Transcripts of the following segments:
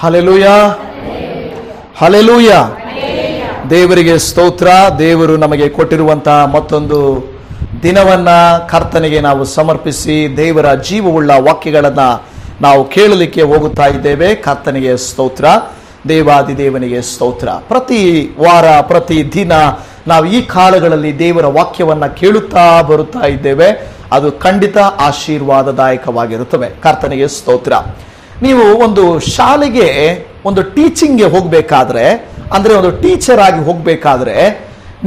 Hallelujah, hallelujah. ದೇವರಿಗೆ ಸ್ತೋತ್ರ. ದೇವರು ನಮಗೆ ಕೊಟ್ಟಿರುವಂತಹ ಮತ್ತೊಂದು ದಿನವನ್ನ ಕರ್ತನಿಗೆ ನಾವು ಸಮರ್ಪಿಸಿ ದೇವರ ಜೀವವುಳ್ಳ ವಾಕ್ಯಗಳನ್ನ ನಾವು ಕೇಳಲಿಕ್ಕೆ ಹೋಗುತ್ತಾ ಇದ್ದೇವೆ. ಕರ್ತನಿಗೆ ಸ್ತೋತ್ರ, ದೇವಾದಿದೇವನಿಗೆ ಸ್ತೋತ್ರ. ಪ್ರತಿ ವಾರ ಪ್ರತಿ ದಿನ ನಾವು ಈ ಕಾಲಗಳಲ್ಲಿ ದೇವರ ವಾಕ್ಯವನ್ನ ಕೇಳುತ್ತಾ ಬರುತ್ತಾ ಇದ್ದೇವೆ. ಅದು ಖಂಡಿತ ಆಶೀರ್ವಾದದಾಯಕವಾಗಿರುತ್ತವೆ. ಕರ್ತನಿಗೆ ಸ್ತೋತ್ರ. ನೀವು ಒಂದು ಶಾಲೆಗೆ ಒಂದು ಟೀಚಿಂಗ್ಗೆ ಹೋಗಬೇಕಾದ್ರೆ, ಅಂದ್ರೆ ಒಂದು ಟೀಚರ್ ಆಗಿ ಹೋಗಬೇಕಾದ್ರೆ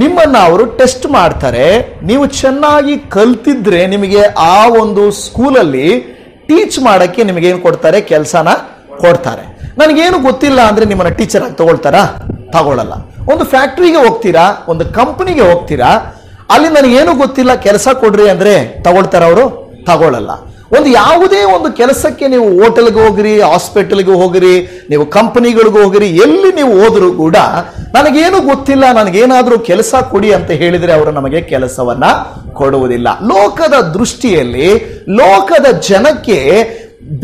ನಿಮ್ಮನ್ನ ಅವರು ಟೆಸ್ಟ್ ಮಾಡ್ತಾರೆ. ನೀವು ಚೆನ್ನಾಗಿ ಕಲ್ತಿದ್ರೆ ನಿಮಗೆ ಆ ಒಂದು ಸ್ಕೂಲಲ್ಲಿ ಟೀಚ್ ಮಾಡಕ್ಕೆ ನಿಮಗೆ ಏನು ಕೊಡ್ತಾರೆ? ಕೆಲಸನ ಕೊಡ್ತಾರೆ. ನನಗೇನು ಗೊತ್ತಿಲ್ಲ ಅಂದ್ರೆ ನಿಮ್ಮನ್ನ ಟೀಚರ್ ಆಗಿ ತಗೊಳ್ತಾರಾ? ತಗೊಳ್ಳಲ್ಲ. ಒಂದು ಫ್ಯಾಕ್ಟ್ರಿಗೆ ಹೋಗ್ತೀರಾ, ಒಂದು ಕಂಪನಿಗೆ ಹೋಗ್ತೀರಾ, ಅಲ್ಲಿ ನನಗೇನು ಗೊತ್ತಿಲ್ಲ ಕೆಲಸ ಕೊಡ್ರಿ ಅಂದ್ರೆ ತಗೊಳ್ತಾರ ಅವರು? ತಗೊಳ್ಳಲ್ಲ. ಒಂದು ಯಾವುದೇ ಒಂದು ಕೆಲಸಕ್ಕೆ ನೀವು ಹೋಟೆಲ್ಗೆ ಹೋಗ್ರಿ, ಹಾಸ್ಪಿಟಲ್ಗೆ ಹೋಗ್ರಿ, ನೀವು ಕಂಪನಿಗಳಿಗೆ ಹೋಗ್ರಿ, ಎಲ್ಲಿ ನೀವು ಹೋದ್ರು ಕೂಡ ನನಗೇನು ಗೊತ್ತಿಲ್ಲ, ನನಗೇನಾದ್ರೂ ಕೆಲಸ ಕೊಡಿ ಅಂತ ಹೇಳಿದ್ರೆ ಅವರು ನಮಗೆ ಕೆಲಸವನ್ನ ಕೊಡುವುದಿಲ್ಲ. ಲೋಕದ ದೃಷ್ಟಿಯಲ್ಲಿ ಲೋಕದ ಜನಕ್ಕೆ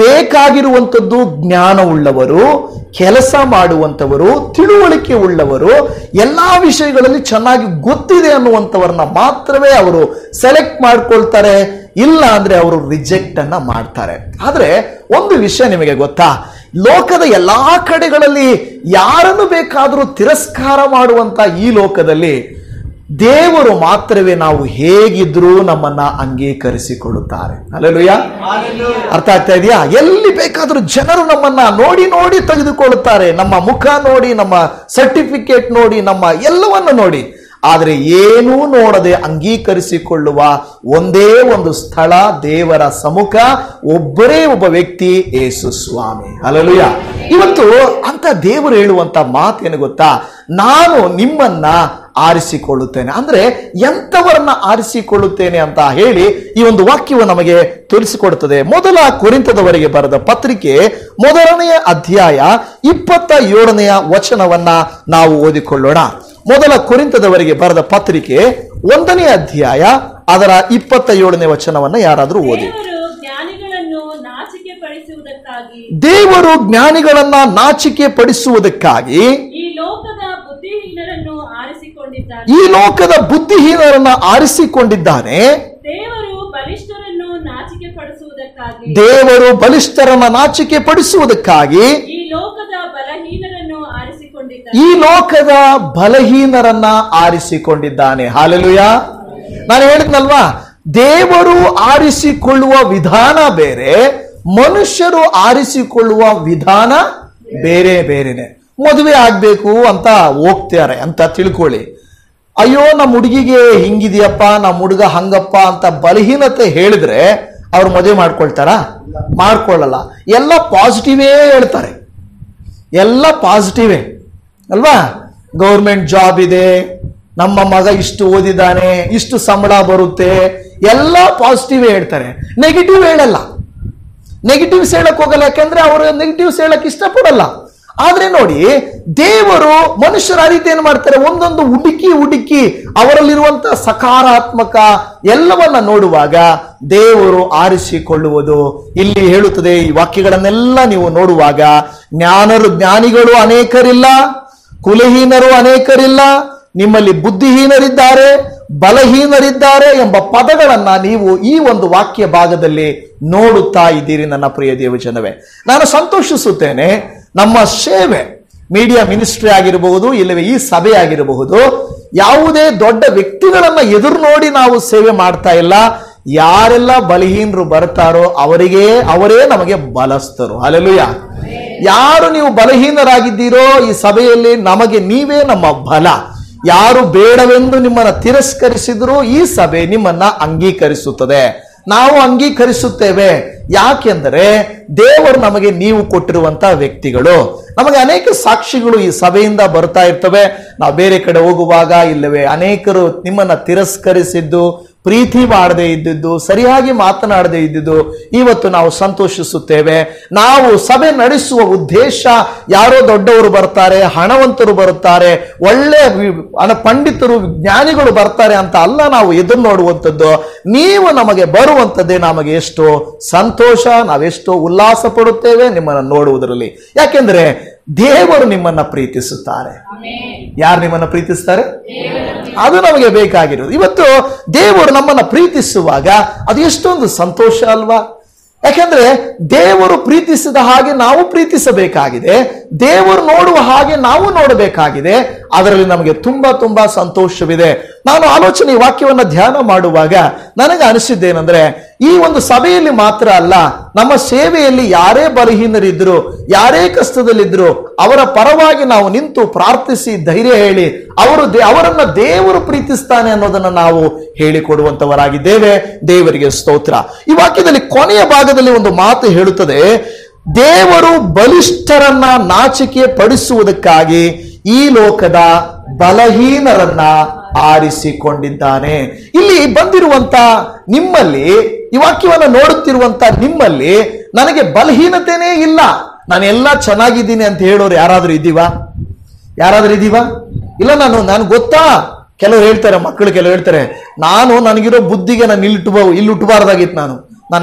ಬೇಕಾಗಿರುವಂಥದ್ದು ಜ್ಞಾನವುಳ್ಳವರು, ಕೆಲಸ ಮಾಡುವಂಥವರು, ತಿಳುವಳಿಕೆ ಉಳ್ಳವರು, ಎಲ್ಲಾ ವಿಷಯಗಳಲ್ಲಿ ಚೆನ್ನಾಗಿ ಗೊತ್ತಿದೆ ಅನ್ನುವಂಥವ್ರನ್ನ ಮಾತ್ರವೇ ಅವರು ಸೆಲೆಕ್ಟ್ ಮಾಡ್ಕೊಳ್ತಾರೆ. ಇಲ್ಲ ಅಂದ್ರೆ ಅವರು ರಿಜೆಕ್ಟ್ ಅನ್ನ ಮಾಡ್ತಾರೆ. ಆದ್ರೆ ಒಂದು ವಿಷಯ ನಿಮಗೆ ಗೊತ್ತಾ? ಲೋಕದ ಎಲ್ಲಾ ಕಡೆಗಳಲ್ಲಿ ಯಾರನ್ನು ಬೇಕಾದರೂ ತಿರಸ್ಕಾರ ಮಾಡುವಂತ ಈ ಲೋಕದಲ್ಲಿ ದೇವರು ಮಾತ್ರವೇ ನಾವು ಹೇಗಿದ್ರೂ ನಮ್ಮನ್ನ ಅಂಗೀಕರಿಸಿಕೊಳ್ಳುತ್ತಾರೆ. ಹಲ್ಲೆಲೂಯಾ. ಅರ್ಥ ಆಗ್ತಾ ಇದೆಯಾ? ಎಲ್ಲಿ ಬೇಕಾದ್ರೂ ಜನರು ನಮ್ಮನ್ನ ನೋಡಿ ನೋಡಿ ತೆಗೆದುಕೊಳ್ಳುತ್ತಾರೆ. ನಮ್ಮ ಮುಖ ನೋಡಿ, ನಮ್ಮ ಸರ್ಟಿಫಿಕೇಟ್ ನೋಡಿ, ನಮ್ಮ ಎಲ್ಲವನ್ನು ನೋಡಿ. ಆದರೆ ಏನೂ ನೋಡದೆ ಅಂಗೀಕರಿಸಿಕೊಳ್ಳುವ ಒಂದೇ ಒಂದು ಸ್ಥಳ, ದೇವರ ಸಮ್ಮುಖ, ಒಬ್ಬರೇ ಒಬ್ಬ ವ್ಯಕ್ತಿ, ಯೇಸು ಸ್ವಾಮಿ. ಹಲ್ಲೆಲೂಯಾ. ಇವತ್ತು ಅಂತ ದೇವರು ಹೇಳುವಂತ ಮಾತೇನು ಗೊತ್ತಾ? ನಾನು ನಿಮ್ಮನ್ನ ಆರಿಸಿಕೊಳ್ಳುತ್ತೇನೆ. ಅಂದ್ರೆ ಎಂಥವರನ್ನ ಆರಿಸಿಕೊಳ್ಳುತ್ತೇನೆ ಅಂತ ಹೇಳಿ ಈ ಒಂದು ವಾಕ್ಯವು ನಮಗೆ ತೋರಿಸಿಕೊಡುತ್ತದೆ. ಮೊದಲ ಕೊರಿಂಥದವರಿಗೆ ಬರೆದ ಪತ್ರಿಕೆ 1ನೇ ಅಧ್ಯಾಯ 27ನೇ ವಚನವನ್ನ ನಾವು ಓದಿಕೊಳ್ಳೋಣ. ಮೊದಲ ಕೊರಿಂಥದವರಿಗೆ ಬರೆದ ಪತ್ರಿಕೆ 1ನೇ ಅಧ್ಯಾಯ ಅದರ 27ನೇ ವಚನವನ್ನ ಯಾರಾದ್ರೂ ಓದಿ. ದೇವರು ಜ್ಞಾನಿಗಳನ್ನ ನಾಚಿಕೆ ಪಡಿಸುವುದಕ್ಕಾಗಿ ಈ ಲೋಕದ ಬುದ್ಧಿಹೀನರನ್ನ ಆರಿಸಿಕೊಂಡಿದ್ದಾನೆ. ದೇವರು ಬಲಿಷ್ಠರನ್ನ ನಾಚಿಕೆ ಪಡಿಸುವುದಕ್ಕಾಗಿ ಈ ಲೋಕದ ಬಲಹೀನರನ್ನ ಆರಿಸಿಕೊಂಡಿದ್ದಾನೆ. ಹಲ್ಲೆಲೂಯಾ. ನಾನು ಹೇಳಿದ್ನಲ್ವಾ, ದೇವರು ಆರಿಸಿಕೊಳ್ಳುವ ವಿಧಾನ ಬೇರೆ, ಮನುಷ್ಯರು ಆರಿಸಿಕೊಳ್ಳುವ ವಿಧಾನ ಬೇರೆ ಬೇರೆನೆ. ಮದುವೆ ಆಗ್ಬೇಕು ಅಂತ ಹೋಗ್ತಾರೆ ಅಂತ ತಿಳ್ಕೊಳ್ಳಿ. ಅಯ್ಯೋ ನಮ್ಮ ಹುಡುಗಿಗೆ ಹಿಂಗಿದೆಯಪ್ಪ, ನಮ್ಮ ಹುಡುಗ ಹಂಗಪ್ಪ ಅಂತ ಬಲಹೀನತೆ ಹೇಳಿದ್ರೆ ಅವ್ರು ಮದುವೆ ಮಾಡ್ಕೊಳ್ತಾರಾ? ಮಾಡ್ಕೊಳ್ಳಲ್ಲ. ಎಲ್ಲ ಪಾಸಿಟಿವೇ ಹೇಳ್ತಾರೆ, ಎಲ್ಲ ಪಾಸಿಟಿವೇ ಅಲ್ವಾ? ಗೌರ್ಮೆಂಟ್ ಜಾಬ್ ಇದೆ, ನಮ್ಮ ಮಗ ಇಷ್ಟು ಓದಿದ್ದಾನೆ, ಇಷ್ಟು ಸಂಬಳ ಬರುತ್ತೆ, ಎಲ್ಲ ಪಾಸಿಟಿವ್ ಹೇಳ್ತಾರೆ, ನೆಗೆಟಿವ್ ಹೇಳಲ್ಲ. ನೆಗೆಟಿವ್ಸ್ ಹೇಳಕ್ ಹೋಗಲ್ಲ, ಯಾಕಂದ್ರೆ ಅವರು ನೆಗೆಟಿವ್ಸ್ ಹೇಳಕ್ ಇಷ್ಟಪಡಲ್ಲ. ಆದ್ರೆ ನೋಡಿ, ದೇವರು ಮನುಷ್ಯರ ರೀತಿ ಏನ್ ಮಾಡ್ತಾರೆ? ಒಂದೊಂದು ಹುಡುಕಿ ಅವರಲ್ಲಿರುವಂತಹ ಸಕಾರಾತ್ಮಕ ಎಲ್ಲವನ್ನ ನೋಡುವಾಗ ದೇವರು ಆರಿಸಿಕೊಳ್ಳುವುದು ಇಲ್ಲಿ ಹೇಳುತ್ತದೆ. ಈ ವಾಕ್ಯಗಳನ್ನೆಲ್ಲ ನೀವು ನೋಡುವಾಗ ಜ್ಞಾನಿಗಳು ಅನೇಕರಿಲ್ಲ, ಕುಲಹೀನರು ಅನೇಕರಿಲ್ಲ, ನಿಮ್ಮಲ್ಲಿ ಬುದ್ಧಿಹೀನರಿದ್ದಾರೆ, ಬಲಹೀನರಿದ್ದಾರೆ ಎಂಬ ಪದಗಳನ್ನ ನೀವು ಈ ಒಂದು ವಾಕ್ಯ ಭಾಗದಲ್ಲಿ ನೋಡುತ್ತಾ ಇದ್ದೀರಿ. ನನ್ನ ಪ್ರಿಯ ದೇವಜನವೇ, ನಾನು ಸಂತೋಷಿಸುತ್ತೇನೆ. ನಮ್ಮ ಸೇವೆ, ಮೀಡಿಯಾ ಮಿನಿಸ್ಟ್ರಿ ಆಗಿರಬಹುದು, ಇಲ್ಲವೇ ಈ ಸಭೆ ಆಗಿರಬಹುದು, ಯಾವುದೇ ದೊಡ್ಡ ವ್ಯಕ್ತಿಗಳನ್ನ ಎದುರು ನೋಡಿ ನಾವು ಸೇವೆ ಮಾಡ್ತಾ ಇಲ್ಲ. ಯಾರೆಲ್ಲ ಬಲಹೀನರು ಬರ್ತಾರೋ ಅವರೇ ನಮಗೆ ಬಲಸ್ಥರು. ಹಲ್ಲೆಲೂಯಾ. ಯಾರು ನೀವು ಬಲಹೀನರಾಗಿದ್ದೀರೋ ಈ ಸಭೆಯಲ್ಲಿ ನಮಗೆ ನೀವೇ ನಮ್ಮ ಬಲ. ಯಾರು ಬೇಡವೆಂದು ನಿಮ್ಮನ್ನ ತಿರಸ್ಕರಿಸಿದ್ರು ಈ ಸಭೆ ನಿಮ್ಮನ್ನ ಅಂಗೀಕರಿಸುತ್ತದೆ. ನಾವು ಅಂಗೀಕರಿಸುತ್ತೇವೆ. ಯಾಕೆಂದರೆ ದೇವರು ನಮಗೆ ನೀವು ಕೊಟ್ಟಿರುವಂತಹ ವ್ಯಕ್ತಿಗಳು. ನಮಗೆ ಅನೇಕ ಸಾಕ್ಷಿಗಳು ಈ ಸಭೆಯಿಂದ ಬರ್ತಾ ಇರ್ತವೆ. ನಾವು ಬೇರೆ ಕಡೆ ಹೋಗುವಾಗ ಇಲ್ಲವೇ ಅನೇಕರು ನಿಮ್ಮನ್ನ ತಿರಸ್ಕರಿಸಿದ್ದು, ಪ್ರೀತಿ ಮಾಡದೇ ಇದ್ದಿದ್ದು, ಸರಿಯಾಗಿ ಮಾತನಾಡದೇ ಇದ್ದಿದ್ದು, ಇವತ್ತು ನಾವು ಸಂತೋಷಿಸುತ್ತೇವೆ. ನಾವು ಸಭೆ ನಡೆಸುವ ಉದ್ದೇಶ ಯಾರೋ ದೊಡ್ಡವರು ಬರ್ತಾರೆ, ಹಣವಂತರು ಬರುತ್ತಾರೆ, ಒಳ್ಳೆ ಪಂಡಿತರು ಜ್ಞಾನಿಗಳು ಬರ್ತಾರೆ ಅಂತ ಅಲ್ಲ ನಾವು ಎದುರು ನೋಡುವಂಥದ್ದು. ನೀವು ನಮಗೆ ಬರುವಂಥದ್ದೇ ನಮಗೆ ಎಷ್ಟು ಸಂತೋಷ, ನಾವೆಷ್ಟು ಉಲ್ಲಾಸ ಪಡುತ್ತೇವೆ ನಿಮ್ಮನ್ನು ನೋಡುವುದರಲ್ಲಿ. ಯಾಕೆಂದ್ರೆ ದೇವರು ನಿಮ್ಮನ್ನ ಪ್ರೀತಿಸುತ್ತಾರೆ. ಯಾರು ನಿಮ್ಮನ್ನ ಪ್ರೀತಿಸ್ತಾರೆ? ಅದು ನಮಗೆ ಬೇಕಾಗಿರೋದು. ಇವತ್ತು ದೇವರು ನಮ್ಮನ್ನ ಪ್ರೀತಿಸುವಾಗ ಅದು ಎಷ್ಟೊಂದು ಸಂತೋಷ ಅಲ್ವಾ? ಯಾಕೆಂದ್ರೆ ದೇವರು ಪ್ರೀತಿಸಿದ ಹಾಗೆ ನಾವು ಪ್ರೀತಿಸಬೇಕಾಗಿದೆ, ದೇವರು ನೋಡುವ ಹಾಗೆ ನಾವು ನೋಡಬೇಕಾಗಿದೆ. ಅದರಲ್ಲಿ ನಮಗೆ ತುಂಬಾ ತುಂಬಾ ಸಂತೋಷವಿದೆ. ನಾನು ಆಲೋಚನೆ ವಾಕ್ಯವನ್ನ ಧ್ಯಾನ ಮಾಡುವಾಗ ನನಗೆ ಅನಿಸಿದ್ದೇನೆಂದ್ರೆ, ಈ ಒಂದು ಸಭೆಯಲ್ಲಿ ಮಾತ್ರ ಅಲ್ಲ, ನಮ್ಮ ಸೇವೆಯಲ್ಲಿ ಯಾರೇ ಬಲಹೀನರಿದ್ರು, ಯಾರೇ ಕಷ್ಟದಲ್ಲಿದ್ರು, ಅವರ ಪರವಾಗಿ ನಾವು ನಿಂತು ಪ್ರಾರ್ಥಿಸಿ ಧೈರ್ಯ ಹೇಳಿ ಅವರನ್ನ ದೇವರು ಪ್ರೀತಿಸ್ತಾನೆ ಅನ್ನೋದನ್ನ ನಾವು ಹೇಳಿಕೊಡುವಂತವರಾಗಿದ್ದೇವೆ. ದೇವರಿಗೆ ಸ್ತೋತ್ರ. ಈ ವಾಕ್ಯದಲ್ಲಿ ಕೊನೆಯ ಭಾಗದಲ್ಲಿ ಒಂದು ಮಾತು ಹೇಳುತ್ತದೆ, ದೇವರು ಬಲಿಷ್ಠರನ್ನ ನಾಚಿಕೆ ಪಡಿಸುವುದಕ್ಕಾಗಿ ಈ ಲೋಕದ ಬಲಹೀನರನ್ನ ಆರಿಸಿಕೊಂಡಿದ್ದಾನೆ. ಇಲ್ಲಿ ಬಂದಿರುವಂತ ನಿಮ್ಮಲ್ಲಿ, ಈ ವಾಕ್ಯವನ್ನು ನೋಡುತ್ತಿರುವಂತ ನಿಮ್ಮಲ್ಲಿ ನನಗೆ ಬಲಹೀನತೆನೇ ಇಲ್ಲ, ನಾನೆಲ್ಲ ಚೆನ್ನಾಗಿದ್ದೀನಿ ಅಂತ ಹೇಳೋರು ಯಾರಾದ್ರೂ ಇದ್ದೀವಾ? ಇಲ್ಲ. ನಾನು ಗೊತ್ತಾ, ಕೆಲವರು ಹೇಳ್ತಾರೆ, ಮಕ್ಕಳು ಕೆಲವರು ಹೇಳ್ತಾರೆ, ನನಗಿರೋ ಬುದ್ಧಿಗೆ ನಾನು ಇಲ್ಲಿ ಹುಟ್ಟಬಾರ್ದಾಗಿತ್ತು, ನಾನು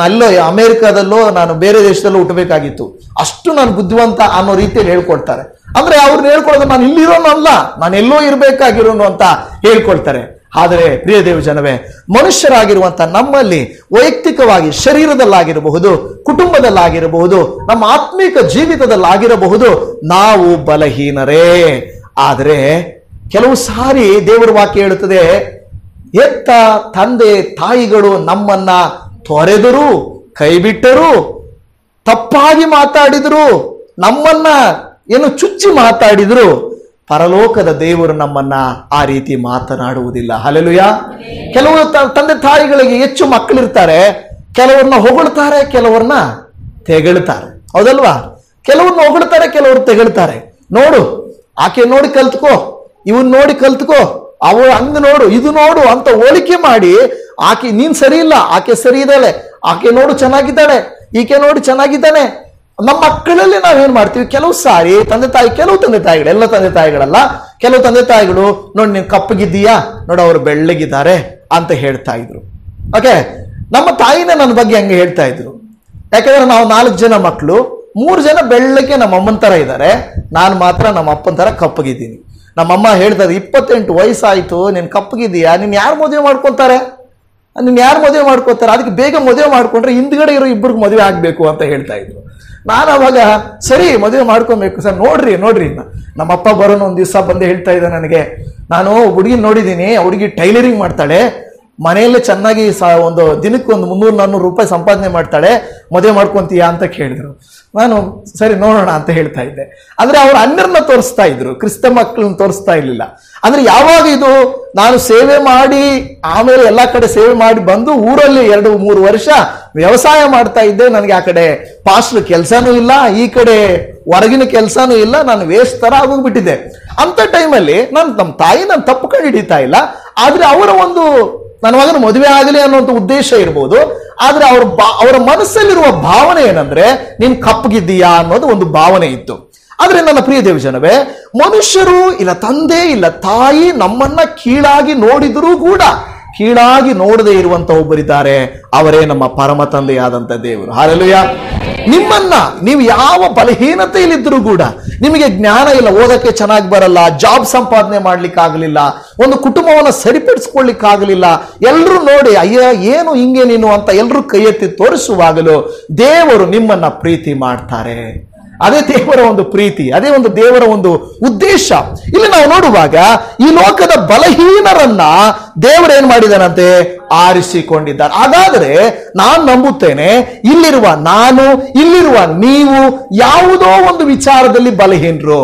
ಅಲ್ಲೋ ಅಮೆರಿಕಾದಲ್ಲೋ ನಾನು ಬೇರೆ ದೇಶದಲ್ಲೋ ಹುಟ್ಟಬೇಕಾಗಿತ್ತು, ಅಷ್ಟು ನಾನು ಬುದ್ಧಿವಂತ ಅನ್ನೋ ರೀತಿಯಲ್ಲಿ ಹೇಳ್ಕೊಳ್ತಾರೆ. ಅಂದ್ರೆ ಅವ್ರನ್ನ ಹೇಳ್ಕೊಳ್ಳೋದು ನಾನು ಇಲ್ಲಿರೋನು ಅಲ್ಲ, ನಾನು ಎಲ್ಲೋ ಇರಬೇಕಾಗಿರೋನು ಅಂತ ಹೇಳ್ಕೊಳ್ತಾರೆ. ಆದರೆ ಪ್ರಿಯ ದೇವ ಜನವೇ, ಮನುಷ್ಯರಾಗಿರುವಂತ ನಮ್ಮಲ್ಲಿ ವೈಯಕ್ತಿಕವಾಗಿ ಶರೀರದಲ್ಲಾಗಿರಬಹುದು, ಕುಟುಂಬದಲ್ಲಾಗಿರಬಹುದು, ನಮ್ಮ ಆತ್ಮಿಕ ಜೀವಿತದಲ್ಲಾಗಿರಬಹುದು, ನಾವು ಬಲಹೀನರೇ. ಆದರೆ ಕೆಲವು ಸಾರಿ ದೇವರ ವಾಕ್ಯ ಹೇಳುತ್ತದೆ, ಎತ್ತ ತಂದೆ ತಾಯಿಗಳು ನಮ್ಮನ್ನ ತೊರೆದರು, ಕೈಬಿಟ್ಟರು, ತಪ್ಪಾಗಿ ಮಾತಾಡಿದ್ರು, ನಮ್ಮನ್ನ ಚುಚ್ಚಿ ಮಾತಾಡಿದ್ರು, ಪರಲೋಕದ ದೇವರು ನಮ್ಮನ್ನ ಆ ರೀತಿ ಮಾತನಾಡುವುದಿಲ್ಲ. ಹಲ್ಲೆಲೂಯಾ. ಕೆಲವು ತಂದೆ ತಾಯಿಗಳಿಗೆ ಹೆಚ್ಚು ಮಕ್ಕಳಿರ್ತಾರೆ, ಕೆಲವ್ರನ್ನ ಹೊಗಳ್ತಾರೆ, ಕೆಲವ್ರನ್ನ ತೆಗಳ್ತಾರೆ, ಹೌದಲ್ವಾ? ಕೆಲವ್ರನ್ನ ಹೊಗಳ್ತಾರೆ, ಕೆಲವರು ತೆಗಳ್ತಾರೆ. ನೋಡು, ಆಕೆ ನೋಡಿ ಕಲ್ತ್ಕೋ, ಇವನ್ ನೋಡಿ ಕಲ್ತ್ಕೋ, ಅವಳು ಹಂಗ ನೋಡು, ಇದು ನೋಡು ಅಂತ ಹೋಲಿಕೆ ಮಾಡಿ, ಆಕೆ ನೀನ್ ಸರಿ ಇಲ್ಲ, ಆಕೆ ಸರಿ ಇದ್ದಾಳೆ, ಆಕೆ ನೋಡು ಚೆನ್ನಾಗಿದ್ದಾಳೆ, ಈಕೆ ನೋಡಿ ಚೆನ್ನಾಗಿದ್ದಾನೆ. ನಮ್ಮ ಮಕ್ಕಳಲ್ಲಿ ನಾವೇನ್ ಮಾಡ್ತೀವಿ, ಕೆಲವು ಸಾರಿ ಕೆಲವು ತಂದೆ ತಾಯಿಗಳು, ಎಲ್ಲ ತಂದೆ ತಾಯಿಗಳಲ್ಲ, ಕೆಲವು ತಂದೆ ತಾಯಿಗಳು ನೋಡಿ ನೀನ್ ಕಪ್ಪಗಿದ್ದೀಯಾ, ನೋಡು ಅವ್ರು ಬೆಳ್ಳಗಿದ್ದಾರೆ ಅಂತ ಹೇಳ್ತಾ ಇದ್ರು. ಓಕೆ, ನಮ್ಮ ತಾಯಿನ ನನ್ನ ಬಗ್ಗೆ ಹಂಗೆ ಹೇಳ್ತಾ ಇದ್ರು. ಯಾಕಂದ್ರೆ ನಾವು 4 ಜನ ಮಕ್ಕಳು, 3 ಜನ ಬೆಳ್ಳಗೆ ನಮ್ಮ ಅಮ್ಮನ ತರ ಇದ್ದಾರೆ, ನಾನು ಮಾತ್ರ ನಮ್ಮ ಅಪ್ಪನ ತರ ಕಪ್ಪಗಿದ್ದೀನಿ. ನಮ್ಮಮ್ಮ ಹೇಳ್ತಾರೆ, 28 ವಯಸ್ಸಾಯ್ತು, ನೀನ್ ಕಪ್ಪಗಿದ್ದೀಯಾ, ನೀನ್ ಯಾರು ಮದುವೆ ಮಾಡ್ಕೊತಾರೆ, ಅದಕ್ಕೆ ಬೇಗ ಮದುವೆ ಮಾಡ್ಕೊಂಡ್ರೆ ಹಿಂದ್ಗಡೆ ಇರೋ ಇಬ್ಬರಿಗೆ ಮದುವೆ ಆಗ್ಬೇಕು ಅಂತ ಹೇಳ್ತಾ ಇದ್ರು. ನಾನು ಅವಾಗ ಸರಿ ಮದುವೆ ಮಾಡ್ಕೊಬೇಕು ಸರ್, ನೋಡ್ರಿ ನಮ್ಮಪ್ಪ ಬರೋನು ಒಂದ್ ದಿವಸ ಬಂದು ಹೇಳ್ತಾ ಇದ್ದ ನನಗೆ, ನಾನು ಹುಡುಗಿ ನೋಡಿದೀನಿ, ಹುಡುಗಿ ಟೈಲರಿಂಗ್ ಮಾಡ್ತಾಳೆ, ಮನೆಯಲ್ಲೇ ಚೆನ್ನಾಗಿ ಒಂದು ದಿನಕ್ಕೆ ಒಂದು 300-400 ರೂಪಾಯಿ ಸಂಪಾದನೆ ಮಾಡ್ತಾಳೆ, ಮದುವೆ ಮಾಡ್ಕೊಂತೀಯಾ ಅಂತ ಕೇಳಿದ್ರು. ನಾನು ಸರಿ ನೋಡೋಣ ಅಂತ ಹೇಳ್ತಾ ಇದ್ದೆ. ಅಂದ್ರೆ ಅವ್ರ ಅನ್ಯರನ್ನ ತೋರಿಸ್ತಾ ಇದ್ರು, ಕ್ರಿಸ್ತ ಮಕ್ಕಳನ್ನ ತೋರಿಸ್ತಾ ಇರ್ಲಿಲ್ಲ. ಅಂದ್ರೆ ಯಾವಾಗ ಇದು ನಾನು ಸೇವೆ ಮಾಡಿ ಆಮೇಲೆ ಎಲ್ಲಾ ಕಡೆ ಸೇವೆ ಮಾಡಿ ಬಂದು ಊರಲ್ಲಿ 2-3 ವರ್ಷ ವ್ಯವಸಾಯ ಮಾಡ್ತಾ ಇದ್ದೆ, ನನಗೆ ಆ ಕಡೆ ಪಾಸ್ಟರ್ ಕೆಲಸನೂ ಇಲ್ಲ, ಈ ಕಡೆ ಹೊರಗಿನ ಕೆಲಸನೂ ಇಲ್ಲ, ನಾನು ವೇಸ್ಟ್ ತರ ಆಗೋಗ್ಬಿಟ್ಟಿದ್ದೆ. ಅಂತ ಟೈಮಲ್ಲಿ ನಮ್ಮ ತಾಯಿ ನಾನು ತಪ್ಪು ಕಂಡು ಹಿಡಿತಾ ಇಲ್ಲ, ಆದ್ರೆ ಅವರ ಒಂದು ನನ್ನ ಮಗನ ಮದುವೆ ಆಗಲಿ ಅನ್ನುವಂಥ ಉದ್ದೇಶ ಇರ್ಬೋದು, ಆದ್ರೆ ಅವರ ಮನಸ್ಸಲ್ಲಿರುವ ಭಾವನೆ ಏನಂದ್ರೆ ನೀನ್ ಕಪ್ಪಗಿದ್ದೀಯಾ ಅನ್ನೋದು ಒಂದು ಭಾವನೆ ಇತ್ತು. ಆದ್ರೆ ನನ್ನ ಪ್ರಿಯ ದೇವ ಜನವೇ, ಮನುಷ್ಯರು ಇಲ್ಲ ತಂದೆ ಇಲ್ಲ ತಾಯಿ ನಮ್ಮನ್ನ ಕೀಳಾಗಿ ನೋಡಿದರೂ ಕೂಡ ಕೀಳಾಗಿ ನೋಡದೇ ಇರುವಂತ ಒಬ್ಬರಿದ್ದಾರೆ, ಅವರೇ ನಮ್ಮ ಪರಮ ತಂದೆಯಾದಂತ ದೇವರು. ಹಲ್ಲೆಲೂಯಾ. ನಿಮ್ಮನ್ನ ನೀವು ಯಾವ ಬಲಹೀನತೆಯಲ್ಲಿದ್ದರೂ ಕೂಡ, ನಿಮಗೆ ಜ್ಞಾನ ಇಲ್ಲ, ಓದಕ್ಕೆ ಚೆನ್ನಾಗಿ ಬರಲ್ಲ, ಜಾಬ್ ಸಂಪಾದನೆ ಮಾಡ್ಲಿಕ್ಕೆ ಆಗಲಿಲ್ಲ, ಒಂದು ಕುಟುಂಬವನ್ನ ಸರಿಪಡಿಸ್ಕೊಳ್ಳಿಕ್ಕೆ ಆಗಲಿಲ್ಲ, ಎಲ್ಲರೂ ನೋಡಿ ಅಯ್ಯ ಏನು ಹಿಂಗೆ ನೀನು ಅಂತ ಎಲ್ಲರೂ ಕೈ ಎತ್ತಿ ತೋರಿಸುವಾಗಲೂ ದೇವರು ನಿಮ್ಮನ್ನ ಪ್ರೀತಿ ಮಾಡ್ತಾರೆ. ಅದೇ ದೇವರ ಒಂದು ಪ್ರೀತಿ, ಅದೇ ಒಂದು ದೇವರ ಒಂದು ಉದ್ದೇಶ. ಇಲ್ಲಿ ನಾವು ನೋಡುವಾಗ ಈ ಲೋಕದ ಬಲಹೀನರನ್ನ ದೇವರೇನ್ ಮಾಡಿದಾನಂತೆ, ಆರಿಸಿಕೊಂಡಿದ್ದಾರೆ. ಹಾಗಾದ್ರೆ ನಾನು ನಂಬುತ್ತೇನೆ, ಇಲ್ಲಿರುವ ನಾನು, ಇಲ್ಲಿರುವ ನೀವು ಯಾವುದೋ ಒಂದು ವಿಚಾರದಲ್ಲಿ ಬಲಹೀನರು.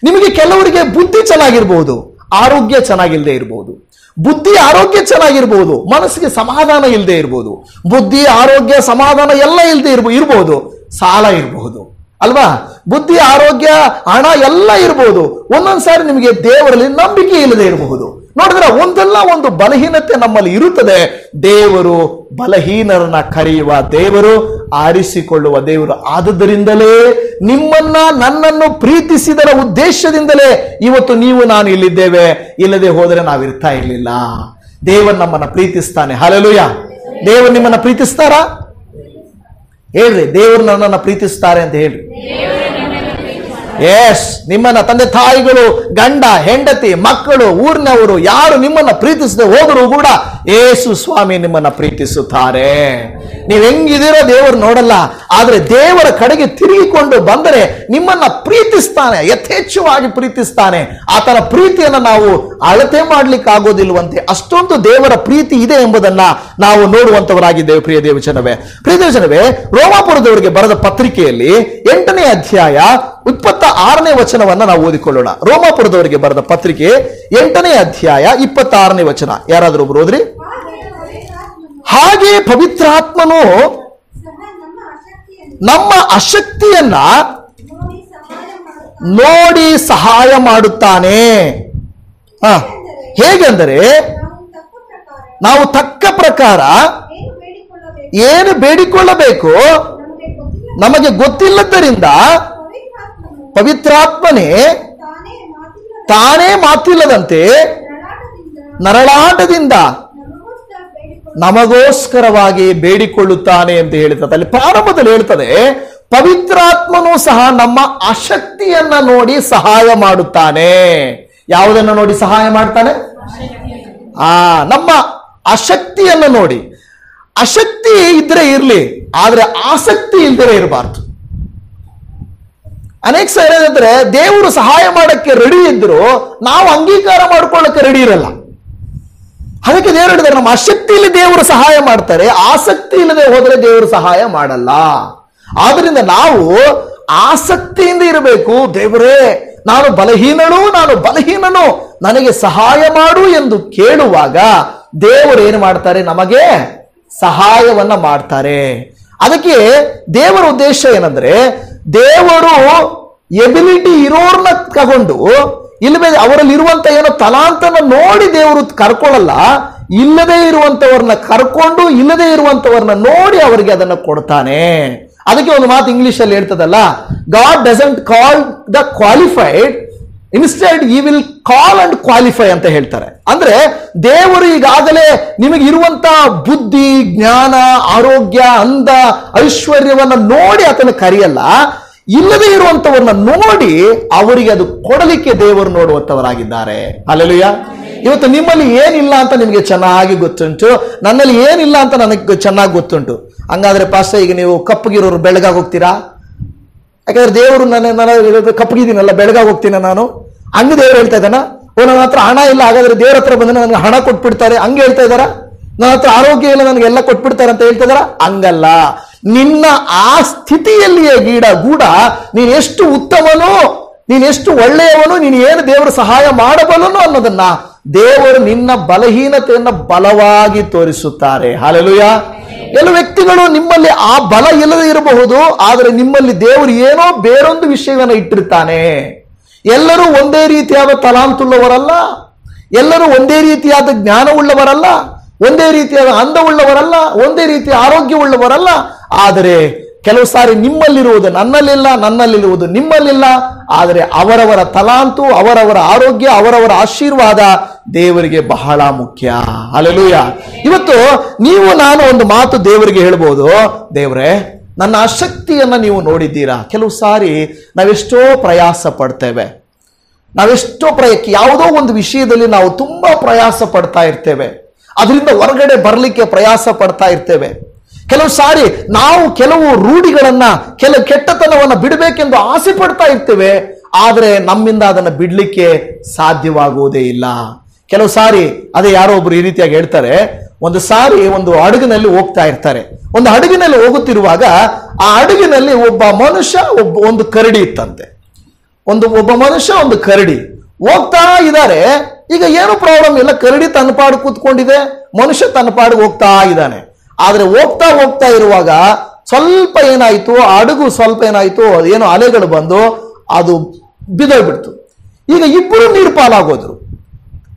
ನಿಮಗೆ ಕೆಲವರಿಗೆ ಬುದ್ಧಿ ಚೆನ್ನಾಗಿರ್ಬಹುದು, ಆರೋಗ್ಯ ಚೆನ್ನಾಗಿಲ್ಲದೆ ಇರಬಹುದು. ಬುದ್ಧಿ ಆರೋಗ್ಯ ಚೆನ್ನಾಗಿರ್ಬಹುದು, ಮನಸ್ಸಿಗೆ ಸಮಾಧಾನ ಇಲ್ಲದೆ ಇರಬಹುದು. ಬುದ್ಧಿ ಆರೋಗ್ಯ ಸಮಾಧಾನ ಎಲ್ಲ ಇಲ್ಲದೆ ಇರಬಹುದು, ಸಾಲ ಇರಬಹುದು ಅಲ್ವಾ? ಬುದ್ಧಿ, ಆರೋಗ್ಯ, ಹಣ ಎಲ್ಲ ಇರಬಹುದು. ಒಂದೊಂದ್ಸಾರಿ ನಿಮಗೆ ದೇವರಲ್ಲಿ ನಂಬಿಕೆ ಇಲ್ಲದೆ ಇರಬಹುದು. ನೋಡಿದ್ರೆ ಒಂದಲ್ಲ ಒಂದು ಬಲಹೀನತೆ ನಮ್ಮಲ್ಲಿ ಇರುತ್ತದೆ. ದೇವರು ಬಲಹೀನರನ್ನ ಕರೆಯುವ ದೇವರು, ಆರಿಸಿಕೊಳ್ಳುವ ದೇವರು. ಆದುದರಿಂದಲೇ ನಿಮ್ಮನ್ನ ನನ್ನನ್ನು ಪ್ರೀತಿಸಿದರ ಉದ್ದೇಶದಿಂದಲೇ ಇವತ್ತು ನೀವು ನಾನು ಇಲ್ಲಿದ್ದೇವೆ. ಇಲ್ಲದೆ ಹೋದರೆ ನಾವಿರ್ತಾ ಇರಲಿಲ್ಲ. ದೇವರು ನಮ್ಮನ್ನ ಪ್ರೀತಿಸ್ತಾನೆ. ಹಲ್ಲೆಲೂಯ. ದೇವರು ನಿಮ್ಮನ್ನ ಪ್ರೀತಿಸ್ತಾರಾ? ಹೇಳ್ರಿ, ದೇವರು ನನ್ನನ್ನು ಪ್ರೀತಿಸ್ತಾರೆ ಅಂತ ಹೇಳ್ರಿ. ಎಸ್, ನಿಮ್ಮನ್ನ ತಂದೆ ತಾಯಿಗಳು, ಗಂಡ ಹೆಂಡತಿ, ಮಕ್ಕಳು, ಊರಿನವರು ಯಾರು ನಿಮ್ಮನ್ನ ಪ್ರೀತಿಸದೆ ಹೋದರೂ ಕೂಡ ಯೇಸು ಸ್ವಾಮಿ ನಿಮ್ಮನ್ನ ಪ್ರೀತಿಸುತ್ತಾರೆ. ನೀವು ಹೆಂಗಿದ್ದೀರೋ ದೇವರು ನೋಡಲ್ಲ, ಆದ್ರೆ ದೇವರ ಕಡೆಗೆ ತಿರುಗಿಕೊಂಡು ಬಂದರೆ ನಿಮ್ಮನ್ನ ಪ್ರೀತಿಸ್ತಾನೆ, ಯಥೇಚ್ಛವಾಗಿ ಪ್ರೀತಿಸ್ತಾನೆ. ಆತನ ಪ್ರೀತಿಯನ್ನು ನಾವು ಅಳತೆ ಮಾಡ್ಲಿಕ್ಕೆ ಆಗೋದಿಲ್ವಂತೆ. ಅಷ್ಟೊಂದು ದೇವರ ಪ್ರೀತಿ ಇದೆ ಎಂಬುದನ್ನ ನಾವು ನೋಡುವಂತವರಾಗಿದ್ದೇವೆ. ಪ್ರಿಯ ದೇವಜನವೇ, ರೋಮಾಪುರದವರಿಗೆ ಬರೆದ ಪತ್ರಿಕೆಯಲ್ಲಿ 8ನೇ ಅಧ್ಯಾಯ 26ನೇ ವಚನವನ್ನ ನಾವು ಓದಿಕೊಳ್ಳೋಣ. ರೋಮಾಪುರದವರಿಗೆ ಬರೆದ ಪತ್ರಿಕೆ 8ನೇ ಅಧ್ಯಾಯ 26ನೇ ವಚನ. ಯಾರಾದರೂ ಒಬ್ರು ಓದ್ರಿ. ಹಾಗೆ ಪವಿತ್ರಾತ್ಮನು ನಮ್ಮ ಅಶಕ್ತಿಯನ್ನ ನೋಡಿ ಸಹಾಯ ಮಾಡುತ್ತಾನೆ. ಹೇಗೆಂದರೆ ನಾವು ತಕ್ಕ ಪ್ರಕಾರ ಏನು ಬೇಡಿಕೊಳ್ಳಬೇಕು ನಮಗೆ ಗೊತ್ತಿಲ್ಲದ್ದರಿಂದ ಪವಿತ್ರಾತ್ಮನೇ ತಾನೇ ಮಾತಿಲ್ಲದಂತೆ ನರಳಾಟದಿಂದ ನಮಗೋಸ್ಕರವಾಗಿ ಬೇಡಿಕೊಳ್ಳುತ್ತಾನೆ ಅಂತ ಹೇಳ್ತದೆ. ಅಲ್ಲಿ ಪ್ರಾರಂಭದಲ್ಲಿ ಹೇಳ್ತದೆ, ಪವಿತ್ರಾತ್ಮನು ಸಹ ನಮ್ಮ ಅಶಕ್ತಿಯನ್ನ ನೋಡಿ ಸಹಾಯ ಮಾಡುತ್ತಾನೆ. ಯಾವುದನ್ನು ನೋಡಿ ಸಹಾಯ ಮಾಡ್ತಾನೆ? ನಮ್ಮ ಅಶಕ್ತಿಯನ್ನು ನೋಡಿ. ಅಶಕ್ತಿ ಇದ್ರೆ ಇರ್ಲಿ, ಆದ್ರೆ ಆಸಕ್ತಿ ಇಲ್ದರೆ ಇರಬಾರ್ದು. ಅನೇಕ ಸಲ ಏನಂದ್ರೆ, ದೇವರು ಸಹಾಯ ಮಾಡಕ್ಕೆ ರೆಡಿ ಇದ್ರು ನಾವು ಅಂಗೀಕಾರ ಮಾಡ್ಕೊಳ್ಳಕ್ಕೆ ರೆಡಿ ಇರಲ್ಲ. ಅದಕ್ಕೆ ದೇವರು ಹೇಳಿದ್ದಾರೆ, ನಮ್ಮ ಆಸಕ್ತಿಯಲ್ಲಿ ದೇವರು ಸಹಾಯ ಮಾಡ್ತಾರೆ, ಆಸಕ್ತಿ ಇಲ್ಲದೆ ಹೋದರೆ ದೇವರು ಸಹಾಯ ಮಾಡಲ್ಲ. ಆದ್ರಿಂದ ನಾವು ಆಸಕ್ತಿಯಿಂದ ಇರಬೇಕು. ದೇವರೇ, ನಾನು ಬಲಹೀನನು, ನನಗೆ ಸಹಾಯ ಮಾಡು ಎಂದು ಕೇಳುವಾಗ ದೇವರು ಏನು ಮಾಡ್ತಾರೆ? ನಮಗೆ ಸಹಾಯವನ್ನ ಮಾಡ್ತಾರೆ. ಅದಕ್ಕೆ ದೇವರ ಉದ್ದೇಶ ಏನಂದ್ರೆ, ದೇವರು ಎಬಿಲಿಟಿ ಇರೋರ್ನ ತಗೊಂಡು ಇಲ್ಲವೇ ಅವರಲ್ಲಿ ಇರುವಂತ ಏನೋ ತಲಾಂತನ ನೋಡಿ ದೇವರು ಕರ್ಕೊಳ್ಳಲ್ಲ. ಇಲ್ಲದೆ ಇರುವಂತವ್ರನ್ನ ಕರ್ಕೊಂಡು ಇಲ್ಲದೆ ಇರುವಂತವ್ರನ್ನ ನೋಡಿ ಅವರಿಗೆ ಅದನ್ನ ಕೊಡ್ತಾನೆ. ಅದಕ್ಕೆ ಒಂದು ಮಾತು ಇಂಗ್ಲಿಷ್ ಅಲ್ಲಿ ಹೇಳ್ತದಲ್ಲ, God doesn't call the qualified, instead he will call and qualify ಅಂತ ಹೇಳ್ತಾರೆ. ಅಂದ್ರೆ ದೇವರು ಈಗಾಗಲೇ ನಿಮಗೆ ಇರುವಂತ ಬುದ್ಧಿ, ಜ್ಞಾನ, ಆರೋಗ್ಯ, ಅಂದ, ಐಶ್ವರ್ಯವನ್ನ ನೋಡಿ ಆತನ ಕರೆಯಲ್ಲ. ಇಲ್ಲದೆ ಇರುವಂತವರನ್ನ ನೋಡಿ ಅವರಿಗೆ ಅದು ಕೊಡಲಿಕ್ಕೆ ದೇವರು ನೋಡುವಂತವರಾಗಿದ್ದಾರೆ. ಹಲ್ಲೆಲೂಯಾ. ಇವತ್ತು ನಿಮ್ಮಲ್ಲಿ ಏನಿಲ್ಲ ಅಂತ ನಿಮಗೆ ಚೆನ್ನಾಗಿ ಗೊತ್ತುಂಟು, ನನ್ನಲ್ಲಿ ಏನಿಲ್ಲ ಅಂತ ನನಗೆ ಚೆನ್ನಾಗಿ ಗೊತ್ತುಂಟು. ಹಂಗಾದ್ರೆ ಪಾಸ್ಟರ್, ಈಗ ನೀವು ಕಪ್ಪಗಿರೋರು ಬೆಳಗಾಗಿ ಹೋಗ್ತೀರಾ? ಯಾಕಂದ್ರೆ ದೇವರು ನನ್ನ ಕಪ್ಪಗಿದ್ದೀನಲ್ಲ, ಬೆಳಗಾಗಿ ಹೋಗ್ತೀನ ನಾನು? ಹಂಗ ದೇವರು ಹೇಳ್ತಾ ಇದ್ದಾನ? ನನ್ನ ಹತ್ರ ಹಣ ಇಲ್ಲ, ಹಾಗಾದ್ರೆ ದೇವ್ರ ಹತ್ರ ಬಂದ್ರೆ ನನಗೆ ಹಣ ಕೊಟ್ಬಿಡ್ತಾರೆ ಹಂಗೆ ಹೇಳ್ತಾ ಇದ್ದಾರ? ನನ್ನ ಹತ್ರ ಆರೋಗ್ಯ ಇಲ್ಲ, ನನಗೆಲ್ಲ ಕೊಟ್ಬಿಡ್ತಾರೆ ಅಂತ ಹೇಳ್ತಾ ಇದ್ದಾರ? ಹಂಗಲ್ಲ. ನಿನ್ನ ಆ ಸ್ಥಿತಿಯಲ್ಲಿಯೇ ಗೂಡ ನೀನ್ ಎಷ್ಟು ಉತ್ತಮನೋ, ನೀನ್ ಎಷ್ಟು ಒಳ್ಳೆಯವನು, ನೀನು ಏನು ದೇವರು ಸಹಾಯ ಮಾಡಬಲ್ಲನು ಅನ್ನೋದನ್ನ ದೇವರು ನಿನ್ನ ಬಲಹೀನತೆಯನ್ನ ಬಲವಾಗಿ ತೋರಿಸುತ್ತಾರೆ. ಹಲ್ಲೆಲೂಯಾ. ಕೆಲವು ವ್ಯಕ್ತಿಗಳು ನಿಮ್ಮಲ್ಲಿ ಆ ಬಲ ಇಲ್ಲದೆ ಇರಬಹುದು, ಆದರೆ ನಿಮ್ಮಲ್ಲಿ ದೇವರು ಏನೋ ಬೇರೊಂದು ವಿಷಯವನ್ನ ಇಟ್ಟಿರ್ತಾನೆ. ಎಲ್ಲರೂ ಒಂದೇ ರೀತಿಯಾದ ತಲಾಂತುಳ್ಳವರಲ್ಲ, ಎಲ್ಲರೂ ಒಂದೇ ರೀತಿಯಾದ ಜ್ಞಾನವುಳ್ಳವರಲ್ಲ, ಒಂದೇ ರೀತಿಯಾದ ಅಂದವುಳ್ಳವರಲ್ಲ, ಒಂದೇ ರೀತಿಯ ಆರೋಗ್ಯವುಳ್ಳವರಲ್ಲ. ಆದರೆ ಕೆಲವು ಸಾರಿ ನಿಮ್ಮಲ್ಲಿರುವುದು ನನ್ನಲ್ಲಿಲ್ಲ, ನನ್ನಲ್ಲಿರುವುದು ನಿಮ್ಮಲ್ಲಿಲ್ಲ. ಆದರೆ ಅವರವರ ತಲಾಂತು, ಅವರವರ ಆರೋಗ್ಯ, ಅವರವರ ಆಶೀರ್ವಾದ ದೇವರಿಗೆ ಬಹಳ ಮುಖ್ಯ. ಹಲ್ಲೆಲೂಯಾ. ಇವತ್ತು ನೀವು ನಾನು ಒಂದು ಮಾತು ದೇವರಿಗೆ ಹೇಳ್ಬೋದು, ದೇವರೇ, ನನ್ನ ಆಸಕ್ತಿಯನ್ನ ನೀವು ನೋಡಿದ್ದೀರಾ. ಕೆಲವು ಸಾರಿ ನಾವೆಷ್ಟೋ ಪ್ರಯಾಸ ಪಡ್ತೇವೆ, ಯಾವುದೋ ಒಂದು ವಿಷಯದಲ್ಲಿ ನಾವು ತುಂಬಾ ಪ್ರಯಾಸ ಪಡ್ತಾ ಇರ್ತೇವೆ, ಅದರಿಂದ ಹೊರಗಡೆ ಬರಲಿಕ್ಕೆ ಪ್ರಯಾಸ ಪಡ್ತಾ ಇರ್ತೇವೆ. ಕೆಲವು ಸಾರಿ ನಾವು ಕೆಲವು ರೂಢಿಗಳನ್ನ, ಕೆಲವು ಕೆಟ್ಟತನವನ್ನ ಬಿಡಬೇಕೆಂದು ಆಸೆ ಪಡ್ತಾ ಇರ್ತೇವೆ, ಆದರೆ ನಮ್ಮಿಂದ ಅದನ್ನು ಬಿಡ್ಲಿಕ್ಕೆ ಸಾಧ್ಯವಾಗುವುದೇ ಇಲ್ಲ. ಕೆಲವು ಸಾರಿ ಅದೇ ಯಾರೋ ಒಬ್ರು ಈ ರೀತಿಯಾಗಿ ಹೇಳ್ತಾರೆ, ಒಂದು ಸಾರಿ ಒಂದು ಹಡಗಿನಲ್ಲಿ ಹೋಗ್ತಾ ಇರ್ತಾರೆ. ಒಂದು ಹಡಗಿನಲ್ಲಿ ಹೋಗುತ್ತಿರುವಾಗ ಆ ಹಡಗಿನಲ್ಲಿ ಒಬ್ಬ ಮನುಷ್ಯ, ಒಂದು ಕರಡಿ ಇತ್ತಂತೆ. ಒಬ್ಬ ಮನುಷ್ಯ, ಒಂದು ಕರಡಿ ಹೋಗ್ತಾ ಇದ್ದಾರೆ. ಈಗ ಏನು ಪ್ರಾಬ್ಲಮ್ ಇಲ್ಲ, ಕರಡಿ ತನ್ನ ಪಾಡು ಕೂತ್ಕೊಂಡಿದೆ, ಮನುಷ್ಯ ತನ್ನ ಪಾಡಿಗೆ ಹೋಗ್ತಾ ಇದ್ದಾನೆ. ಆದ್ರೆ ಹೋಗ್ತಾ ಇರುವಾಗ ಸ್ವಲ್ಪ ಏನಾಯ್ತು, ಹಡಗು ಸ್ವಲ್ಪ ಏನಾಯ್ತು, ಏನೋ ಅಲೆಗಳು ಬಂದು ಅದು ಬಿದ್ದೋಗ್ಬಿಡ್ತು. ಈಗ ಇಬ್ಬರು ನೀರು ಪಾಲಾಗೋದ್ರು.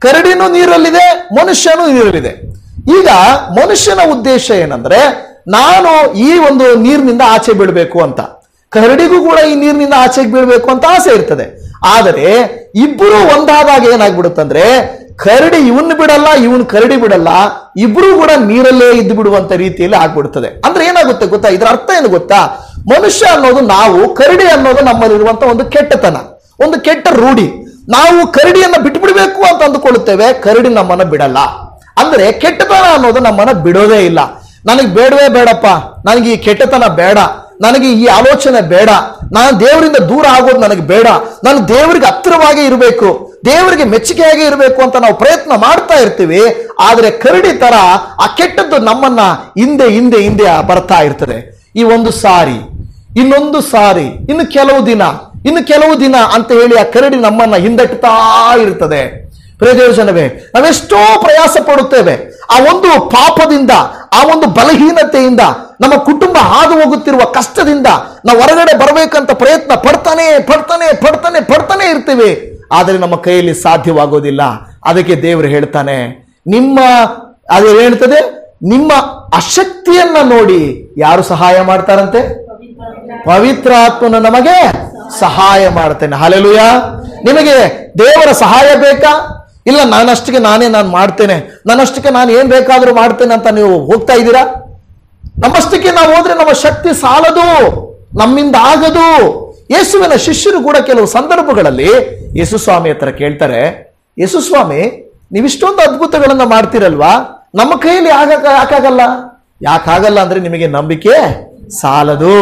ಕರಡಿನೂ ನೀರಲ್ಲಿದೆ, ಮನುಷ್ಯನೂ ನೀರಲ್ಲಿದೆ. ಈಗ ಮನುಷ್ಯನ ಉದ್ದೇಶ ಏನಂದ್ರೆ, ನಾನು ಈ ಒಂದು ನೀರಿನಿಂದ ಆಚೆ ಬೀಳ್ಬೇಕು ಅಂತ. ಕರಡಿಗೂ ಕೂಡ ಈ ನೀರಿನಿಂದ ಆಚೆಗೆ ಬೀಳ್ಬೇಕು ಅಂತ ಆಸೆ ಇರ್ತದೆ. ಆದರೆ ಇಬ್ಬರು ಒಂದಾದಾಗ ಏನಾಗ್ಬಿಡುತ್ತಂದ್ರೆ, ಕರಡಿ ಇವನ್ ಬಿಡಲ್ಲ, ಇವನ್ ಕರಡಿ ಬಿಡಲ್ಲ, ಇಬ್ರು ಕೂಡ ನೀರಲ್ಲೇ ಇದ್ದು ಬಿಡುವಂತ ರೀತಿಯಲ್ಲಿ ಆಗ್ಬಿಡುತ್ತದೆ. ಅಂದ್ರೆ ಏನಾಗುತ್ತೆ ಗೊತ್ತಾ, ಇದರ ಅರ್ಥ ಏನು ಗೊತ್ತಾ, ಮನುಷ್ಯ ಅನ್ನೋದು ನಾವು, ಕರಡಿ ಅನ್ನೋದು ನಮ್ಮಲ್ಲಿರುವಂತ ಒಂದು ಕೆಟ್ಟತನ, ಒಂದು ಕೆಟ್ಟ ರೂಢಿ. ನಾವು ಕರಡಿಯನ್ನ ಬಿಟ್ಬಿಡ್ಬೇಕು ಅಂತ ಅಂದುಕೊಳ್ಳುತ್ತೇವೆ, ಕರಡಿ ನಮ್ಮನ್ನ ಬಿಡಲ್ಲ. ಅಂದ್ರೆ ಕೆಟ್ಟತನ ಅನ್ನೋದು ನಮ್ಮನ್ನ ಬಿಡೋದೇ ಇಲ್ಲ. ನನಗೆ ಬೇಡವೇ ಬೇಡಪ್ಪ, ನನಗೆ ಈ ಕೆಟ್ಟತನ ಬೇಡ, ನನಗೆ ಈ ಆಲೋಚನೆ ಬೇಡ, ನಾನು ದೇವರಿಂದ ದೂರ ಆಗೋದು ನನಗೆ ಬೇಡ, ನಾನು ದೇವರಿಗೆ ಹತ್ತಿರವಾಗಿ ಇರಬೇಕು, ದೇವರಿಗೆ ಮೆಚ್ಚುಗೆಯಾಗಿ ಇರಬೇಕು ಅಂತ ನಾವು ಪ್ರಯತ್ನ ಮಾಡ್ತಾ ಇರ್ತೀವಿ. ಆದ್ರೆ ಕರಡಿ ತರ ಆ ಕೆಟ್ಟದ್ದು ನಮ್ಮನ್ನ ಹಿಂದೆ ಹಿಂದೆ ಹಿಂದೆ ಬರ್ತಾ ಇರ್ತದೆ. ಈ ಒಂದು ಸಾರಿ, ಇನ್ನೊಂದು ಸಾರಿ, ಇನ್ನು ಕೆಲವು ದಿನ ಅಂತ ಹೇಳಿ ಆ ಕರಡಿ ನಮ್ಮನ್ನ ಹಿಂದಟ್ಟುತ್ತಾ ಇರ್ತದೆ. ಪ್ರಿಯದೇವಜನವೇ, ನಾವೆಷ್ಟೋ ಪ್ರಯಾಸ ಪಡುತ್ತೇವೆ ಆ ಒಂದು ಪಾಪದಿಂದ, ಆ ಒಂದು ಬಲಹೀನತೆಯಿಂದ, ನಮ್ಮ ಕುಟುಂಬ ಹಾದು ಹೋಗುತ್ತಿರುವ ಕಷ್ಟದಿಂದ ನಾವು ಹೊರಗಡೆ ಬರಬೇಕಂತ ಪ್ರಯತ್ನ ಪಡ್ತಾನೆ ಇರ್ತೀವಿ. ಆದರೆ ನಮ್ಮ ಕೈಯಲ್ಲಿ ಸಾಧ್ಯವಾಗೋದಿಲ್ಲ. ಅದಕ್ಕೆ ದೇವರು ಹೇಳ್ತಾನೆ, ಅದು ಹೇಳ್ತದೆ, ನಿಮ್ಮ ಅಶಕ್ತಿಯನ್ನ ನೋಡಿ ಯಾರು ಸಹಾಯ ಮಾಡ್ತಾರಂತೆ? ಪವಿತ್ರ ಆತ್ಮನು ನಮಗೆ ಸಹಾಯ ಮಾಡ್ತೇನೆ. ಹಲ್ಲೆಲೂಯಾ. ನಿಮಗೆ ದೇವರ ಸಹಾಯ ಬೇಕಾ? ಇಲ್ಲ, ನಾನಷ್ಟಕ್ಕೆ ನಾನು ಮಾಡ್ತೇನೆ, ನನ್ನಷ್ಟಕ್ಕೆ ನಾನು ಏನ್ ಬೇಕಾದ್ರೂ ಮಾಡ್ತೇನೆ ಅಂತ ನೀವು ಹೋಗ್ತಾ ಇದ್ದೀರಾ? ನಮ್ಮಷ್ಟಕ್ಕೆ ನಾವು ಹೋದ್ರೆ ನಮ್ಮ ಶಕ್ತಿ ಸಾಲದು, ನಮ್ಮಿಂದ ಆಗದು. ಯೇಸುವಿನ ಶಿಷ್ಯರು ಕೂಡ ಕೆಲವು ಸಂದರ್ಭಗಳಲ್ಲಿ ಯೇಸು ಸ್ವಾಮಿ ಹತ್ರ ಕೇಳ್ತಾರೆ, ಯೇಸು ಸ್ವಾಮಿ, ನೀವಿಷ್ಟೊಂದು ಅದ್ಭುತಗಳನ್ನ ಮಾಡ್ತೀರಲ್ವಾ, ನಮ್ಮ ಕೈಯಲ್ಲಿ ಯಾಕಾಗಲ್ಲ? ಯಾಕಾಗಲ್ಲ ಅಂದ್ರೆ ನಿಮಗೆ ನಂಬಿಕೆ ಸಾಲದು,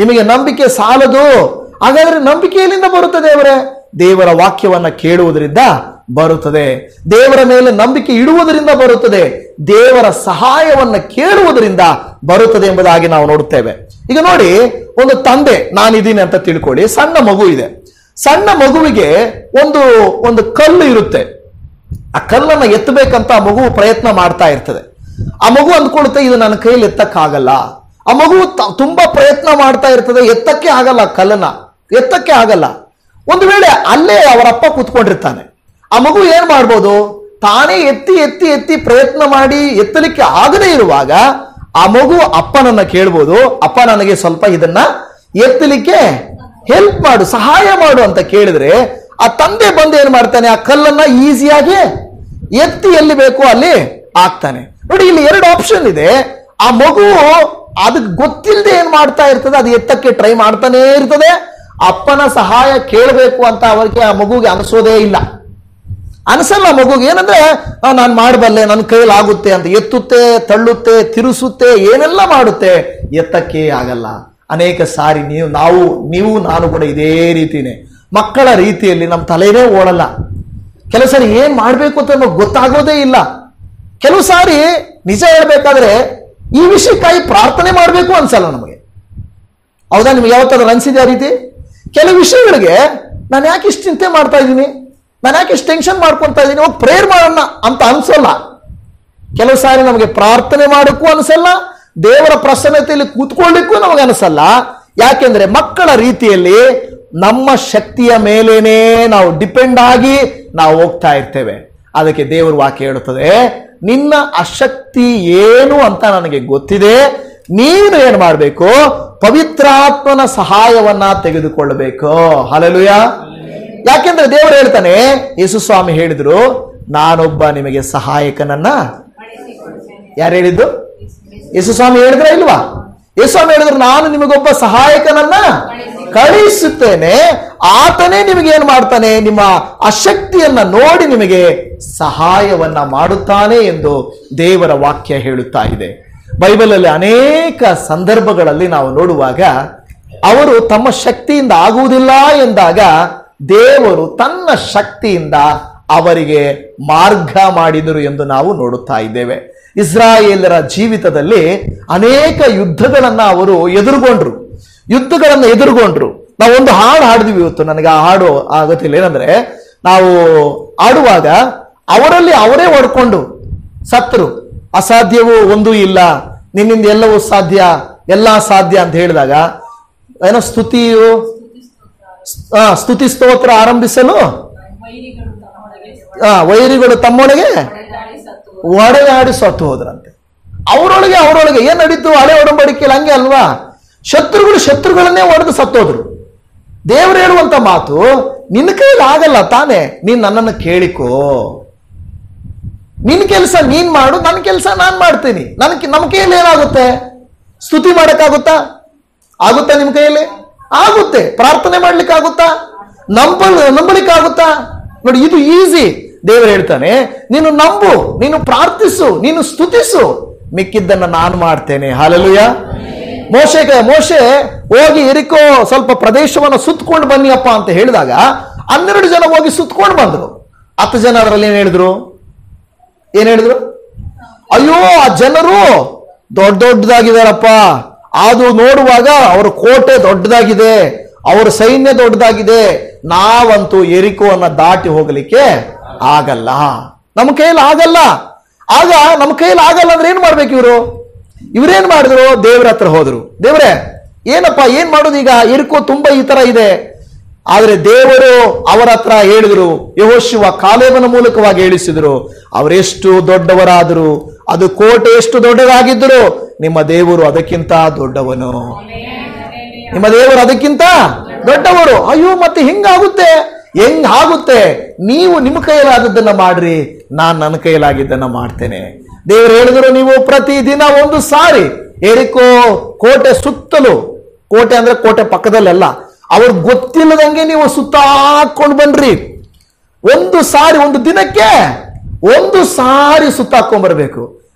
ನಿಮಗೆ ನಂಬಿಕೆ ಸಾಲದು. ಹಾಗಾದ್ರೆ ನಂಬಿಕೆ ಎಲ್ಲಿಂದ ಬರುತ್ತದೆ ಅವರೇ? ದೇವರ ವಾಕ್ಯವನ್ನ ಕೇಳುವುದರಿಂದ ಬರುತ್ತದೆ, ದೇವರ ಮೇಲೆ ನಂಬಿಕೆ ಇಡುವುದರಿಂದ ಬರುತ್ತದೆ, ದೇವರ ಸಹಾಯವನ್ನ ಕೇಳುವುದರಿಂದ ಬರುತ್ತದೆ ಎಂಬುದಾಗಿ ನಾವು ನೋಡುತ್ತೇವೆ. ಈಗ ನೋಡಿ, ಒಂದು ತಂದೆ ನಾನಿದ್ದೀನಿ ಅಂತ ತಿಳ್ಕೊಳ್ಳಿ, ಸಣ್ಣ ಮಗು ಇದೆ. ಸಣ್ಣ ಮಗುವಿಗೆ ಒಂದು ಕಲ್ಲು ಇರುತ್ತೆ. ಆ ಕಲ್ಲನ್ನ ಎತ್ತಬೇಕಂತ ಆ ಮಗು ಪ್ರಯತ್ನ ಮಾಡ್ತಾ ಇರ್ತದೆ. ಆ ಮಗು ಅಂದ್ಕೊಳುತ್ತೆ, ಇದು ನನ್ನ ಕೈಯಲ್ಲಿ ಎತ್ತಕ್ಕಾಗಲ್ಲ. ಆ ಮಗು ತುಂಬಾ ಪ್ರಯತ್ನ ಮಾಡ್ತಾ ಇರ್ತದೆ, ಎತ್ತಕ್ಕೆ ಆಗಲ್ಲ, ಕಲ್ಲನ್ನ ಎತ್ತಕ್ಕೆ ಆಗಲ್ಲ. ಒಂದು ವೇಳೆ ಅಲ್ಲೇ ಅವರಪ್ಪ ಕೂತ್ಕೊಂಡಿರ್ತಾನೆ, ಆ ಮಗು ಏನ್ ಮಾಡ್ಬೋದು? ತಾನೇ ಎತ್ತಿ ಎತ್ತಿ ಎತ್ತಿ ಪ್ರಯತ್ನ ಮಾಡಿ ಎತ್ತಲಿಕ್ಕೆ ಆಗದೇ ಇರುವಾಗ ಆ ಮಗು ಅಪ್ಪನನ್ನ ಕೇಳ್ಬೋದು, ಅಪ್ಪ ನನಗೆ ಸ್ವಲ್ಪ ಇದನ್ನ ಎತ್ತಲಿಕ್ಕೆ ಹೆಲ್ಪ್ ಮಾಡು, ಸಹಾಯ ಮಾಡು ಅಂತ ಕೇಳಿದ್ರೆ ಆ ತಂದೆ ಬಂದು ಏನ್ ಮಾಡ್ತಾನೆ? ಆ ಕಲ್ಲನ್ನ ಈಸಿಯಾಗಿ ಎತ್ತಿ ಎಲ್ಲಿ ಬೇಕು ಅಲ್ಲಿ ಆಗ್ತಾನೆ. ನೋಡಿ, ಇಲ್ಲಿ ಎರಡು ಆಪ್ಷನ್ ಇದೆ. ಆ ಮಗು ಅದಕ್ಕೆ ಗೊತ್ತಿಲ್ಲದೆ ಏನ್ ಮಾಡ್ತಾ ಇರ್ತದೆ, ಅದು ಎತ್ತಕ್ಕೆ ಟ್ರೈ ಮಾಡ್ತಾನೆ ಇರ್ತದೆ. ಅಪ್ಪನ ಸಹಾಯ ಕೇಳಬೇಕು ಅಂತ ಅವರಿಗೆ ಆ ಮಗುಗೆ ಅನಿಸೋದೇ ಇಲ್ಲ, ಅನಿಸಲ್ಲ ಮಗುಗೆ. ಏನಂದ್ರೆ ನಾನು ಮಾಡಬಲ್ಲೆ, ನನ್ನ ಕೈಯಲ್ಲಿ ಆಗುತ್ತೆ ಅಂತ ಎತ್ತುತ್ತೆ, ತಳ್ಳುತ್ತೆ, ತಿರುಸುತ್ತೆ, ಏನೆಲ್ಲ ಮಾಡುತ್ತೆ, ಎತ್ತಕ್ಕೆ ಆಗಲ್ಲ. ಅನೇಕ ಸಾರಿ ನೀವು ನಾನು ಕೂಡ ಇದೇ ರೀತಿನೇ, ಮಕ್ಕಳ ರೀತಿಯಲ್ಲಿ ನಮ್ಮ ತಲೆನೇ ಓಡಲ್ಲ. ಕೆಲವು ಸಾರಿ ಏನ್ ಮಾಡ್ಬೇಕು ಅಂತ ನಮಗೆ ಗೊತ್ತಾಗೋದೇ ಇಲ್ಲ. ಕೆಲವು ಸಾರಿ ನಿಜ ಹೇಳ್ಬೇಕಾದ್ರೆ ಈ ವಿಷಯಕ್ಕಾಗಿ ಪ್ರಾರ್ಥನೆ ಮಾಡಬೇಕು ಅನ್ಸಲ್ಲ ನಮಗೆ. ಹೌದಾ? ನಿಮ್ಗೆ ಯಾವತ್ತಾದ್ರೂ ಅನ್ಸಿದೆ ಆ ರೀತಿ? ಕೆಲವು ವಿಷಯಗಳಿಗೆ ನಾನು ಯಾಕೆ ಇಷ್ಟು ಚಿಂತೆ ಮಾಡ್ತಾ ಇದ್ದೀನಿ, ನಾನು ಯಾಕೆ ಇಷ್ಟು ಟೆನ್ಷನ್ ಮಾಡ್ಕೊತಾ ಇದ್ದೀನಿ, ಹೋಗಿ ಪ್ರೇಯರ್ ಮಾಡೋಣ ಅಂತ ಅನ್ಸಲ್ಲ. ಕೆಲವು ಸಾರಿ ನಮಗೆ ಪ್ರಾರ್ಥನೆ ಮಾಡೋಕ್ಕೂ ಅನ್ಸಲ್ಲ, ದೇವರ ಪ್ರಸನ್ನತೆಯಲ್ಲಿ ಕೂತ್ಕೊಳ್ಳಿಕ್ಕೂ ನಮಗೆ ಅನಿಸಲ್ಲ. ಯಾಕೆಂದ್ರೆ ಮಕ್ಕಳ ರೀತಿಯಲ್ಲಿ ನಮ್ಮ ಶಕ್ತಿಯ ಮೇಲೇನೆ ನಾವು ಡಿಪೆಂಡ್ ಆಗಿ ನಾವು ಹೋಗ್ತಾ ಇರ್ತೇವೆ. ಅದಕ್ಕೆ ದೇವರ ವಾಕ್ಯ ಹೇಳುತ್ತದೆ, ನಿನ್ನ ಅಶಕ್ತಿ ಏನು ಅಂತ ನನಗೆ ಗೊತ್ತಿದೆ, ನೀನು ಏನ್ ಮಾಡಬೇಕು? ಪವಿತ್ರಾತ್ಮನ ಸಹಾಯವನ್ನ ತೆಗೆದುಕೊಳ್ಳಬೇಕು. ಹಲ್ಲೆಲೂಯಾ. ಯಾಕೆಂದ್ರೆ ದೇವರು ಹೇಳ್ತಾನೆ, ಯೇಸು ಸ್ವಾಮಿ ಹೇಳಿದ್ರು, ನಾನೊಬ್ಬ ನಿಮಗೆ ಸಹಾಯಕನನ್ನ. ಯಾರು ಹೇಳಿದ್ದು? ಯೇಸು ಸ್ವಾಮಿ ಹೇಳಿದ್ರ ಇಲ್ವಾ? ಯೇಸು ಸ್ವಾಮಿ ಹೇಳಿದ್ರು, ನಾನು ನಿಮಗೊಬ್ಬ ಸಹಾಯಕನನ್ನ ಕಳುಹಿಸುತ್ತೇನೆ, ಆತನೇ ನಿಮಗೆ ಏನ್ ಮಾಡ್ತಾನೆ? ನಿಮ್ಮ ಅಶಕ್ತಿಯನ್ನ ನೋಡಿ ನಿಮಗೆ ಸಹಾಯವನ್ನ ಮಾಡುತ್ತಾನೆ ಎಂದು ದೇವರ ವಾಕ್ಯ ಹೇಳುತ್ತಾ ಇದೆ. ಬೈಬಲ್ ಅಲ್ಲಿ ಅನೇಕ ಸಂದರ್ಭಗಳಲ್ಲಿ ನಾವು ನೋಡುವಾಗ ಅವರು ತಮ್ಮ ಶಕ್ತಿಯಿಂದ ಆಗುವುದಿಲ್ಲ ಎಂದಾಗ ದೇವರು ತನ್ನ ಶಕ್ತಿಯಿಂದ ಅವರಿಗೆ ಮಾರ್ಗ ಮಾಡಿದರು ಎಂದು ನಾವು ನೋಡುತ್ತಾ ಇದ್ದೇವೆ. ಇಸ್ರಾಯೇಲರ ಜೀವಿತದಲ್ಲಿ ಅನೇಕ ಯುದ್ಧಗಳನ್ನ ಅವರು ಎದುರುಗೊಂಡ್ರು. ನಾವು ಒಂದು ಹಾಡು ಹಾಡಿದ್ವಿ ಇವತ್ತು. ನನಗೆ ಆ ಹಾಡು ಆಗುತ್ತಿಲ್ಲ. ಏನಂದ್ರೆ, ನಾವು ಆಡುವಾಗ ಅವರಲ್ಲಿ ಅವರೇ ಹೊಡ್ಕೊಂಡು ಸತ್ತರು. ಅಸಾಧ್ಯವೂ ಒಂದೂ ಇಲ್ಲ, ನಿನ್ನಿಂದ ಎಲ್ಲವೂ ಸಾಧ್ಯ ಎಲ್ಲ ಸಾಧ್ಯ ಅಂತ ಹೇಳಿದಾಗ ಏನೋ ಸ್ತುತಿ ಸ್ತೋತ್ರ ಆರಂಭಿಸಲು ವೈರಿಗಳು ತಮ್ಮೊಳಗೆ ಒಡೆದಾಡಿ ಸತ್ತು ಹೋದ್ರಂತೆ. ಅವರೊಳಗೆ ಏನ್ ನಡೀತು? ಹಳೆ ಒಡಂಬಡಿಕೆಯಲ್ಲಿ ಹಂಗೆ ಅಲ್ವಾ? ಶತ್ರುಗಳನ್ನೇ ಒಡೆದು ಸತ್ತೋದ್ರು. ದೇವರು ಹೇಳುವಂತ ಮಾತು, ನಿನ್ನ ಕೈಲಿ ಆಗಲ್ಲ ತಾನೆ, ನೀನ್ ನನ್ನನ್ನು ಕೇಳಿಕೋ, ನಿನ್ ಕೆಲಸ ನೀನ್ ಮಾಡು, ನನ್ನ ಕೆಲಸ ನಾನ್ ಮಾಡ್ತೀನಿ. ನಮ್ಮ ಕೈಯಲ್ಲಿ ಏನಾಗುತ್ತೆ? ಸ್ತುತಿ ಮಾಡಕ್ಕಾಗುತ್ತಾ? ಆಗುತ್ತಾ ನಿಮ್ ಕೈಯಲ್ಲಿ? ಆಗುತ್ತೆ. ಪ್ರಾರ್ಥನೆ ಮಾಡ್ಲಿಕ್ಕೆ ಆಗುತ್ತಾ? ನಂಬಲಿಕ್ಕಾಗುತ್ತಾ? ನೋಡಿ, ಇದು ಈಸಿ. ದೇವರು ಹೇಳ್ತಾನೆ, ನೀನು ನಂಬು, ನೀನು ಪ್ರಾರ್ಥಿಸು, ನೀನು ಸ್ತುತಿಸು, ಮಿಕ್ಕಿದ್ದನ್ನ ನಾನು ಮಾಡ್ತೇನೆ. ಹಲ್ಲೆಲೂಯಾ. ಮೋಶೆ ಹೋಗಿ ಎರಿಕೋ ಸ್ವಲ್ಪ ಪ್ರದೇಶವನ್ನು ಸುತ್ತಕೊಂಡು ಬನ್ನಿಯಪ್ಪ ಅಂತ ಹೇಳಿದಾಗ 12 ಜನ ಹೋಗಿ ಸುತ್ತಕೊಂಡು ಬಂದ್ರು. 10 ಜನ ಅದರಲ್ಲಿ ಏನ್ ಹೇಳಿದ್ರು? ಅಯ್ಯೋ, ಆ ಜನರು ದೊಡ್ಡದಾಗಿದಾರಪ್ಪ, ಅದು ನೋಡುವಾಗ ಅವರ ಕೋಟೆ ದೊಡ್ಡದಾಗಿದೆ, ಅವರ ಸೈನ್ಯ ದೊಡ್ಡದಾಗಿದೆ, ನಾವಂತೂ ಎರಿಕೋವನ್ನ ದಾಟಿ ಹೋಗಲಿಕ್ಕೆ ಆಗಲ್ಲ, ನಮ್ಮ ಕೈಯಲ್ಲಿ ಆಗಲ್ಲ. ಆಗ ನಮ್ಮ ಕೈಯಲ್ಲಿ ಆಗಲ್ಲ ಅಂದ್ರೆ ಏನ್ ಮಾಡ್ಬೇಕು? ಇವ್ರೇನ್ ಮಾಡಿದ್ರು? ದೇವ್ರ ಹತ್ರ ಹೋದ್ರು. ದೇವ್ರೆ, ಏನಪ್ಪ ಏನ್ ಮಾಡೋದು ಈಗ? ಎರಿಕೋ ತುಂಬಾ ಈ ತರ ಇದೆ. ಆದ್ರೆ ದೇವರು ಅವರ ಹತ್ರ ಹೇಳಿದ್ರು, ಯೆಹೋಶುವ ಕಾಲೇಬನ ಮೂಲಕವಾಗಿ ಹೇಳಿಸಿದ್ರು, ಅವರೆಷ್ಟು ದೊಡ್ಡವರಾದರು, ಅದು ಕೋಟೆ ಎಷ್ಟು ದೊಡ್ಡದಾಗಿದ್ದರು, ನಿಮ್ಮ ದೇವರು ಅದಕ್ಕಿಂತ ದೊಡ್ಡವನು, ನಿಮ್ಮ ದೇವರು ಅದಕ್ಕಿಂತ ದೊಡ್ಡವರು. ಅಯ್ಯೋ, ಮತ್ತೆ ಹೆಂಗಾಗುತ್ತೆ? ನೀವು ನಿಮ್ಮ ಕೈಯಲ್ಲಾದದ್ದನ್ನ ಮಾಡ್ರಿ, ನಾನ್ ನನ್ನ ಕೈಯಲ್ಲಾಗಿದ್ದನ್ನ ಮಾಡ್ತೇನೆ. ದೇವರು ಹೇಳಿದ್ರು, ನೀವು ಪ್ರತಿದಿನ 1 ಸಾರಿ ಎರಿಕೋ ಕೋಟೆ ಸುತ್ತಲೂ, ಕೋಟೆ ಅಂದ್ರೆ ಕೋಟೆ ಪಕ್ಕದಲ್ಲೆಲ್ಲ, ಅವ್ರಿಗೆ ಗೊತ್ತಿಲ್ಲದಂಗೆ ನೀವು ಸುತ್ತಾಕೊಂಡು ಬನ್ರಿ. 1 ಸಾರಿ, 1 ದಿನಕ್ಕೆ 1 ಸಾರಿ ಸುತ್ತಾಕೊಂಡ್ ಬರ್ಬೇಕು.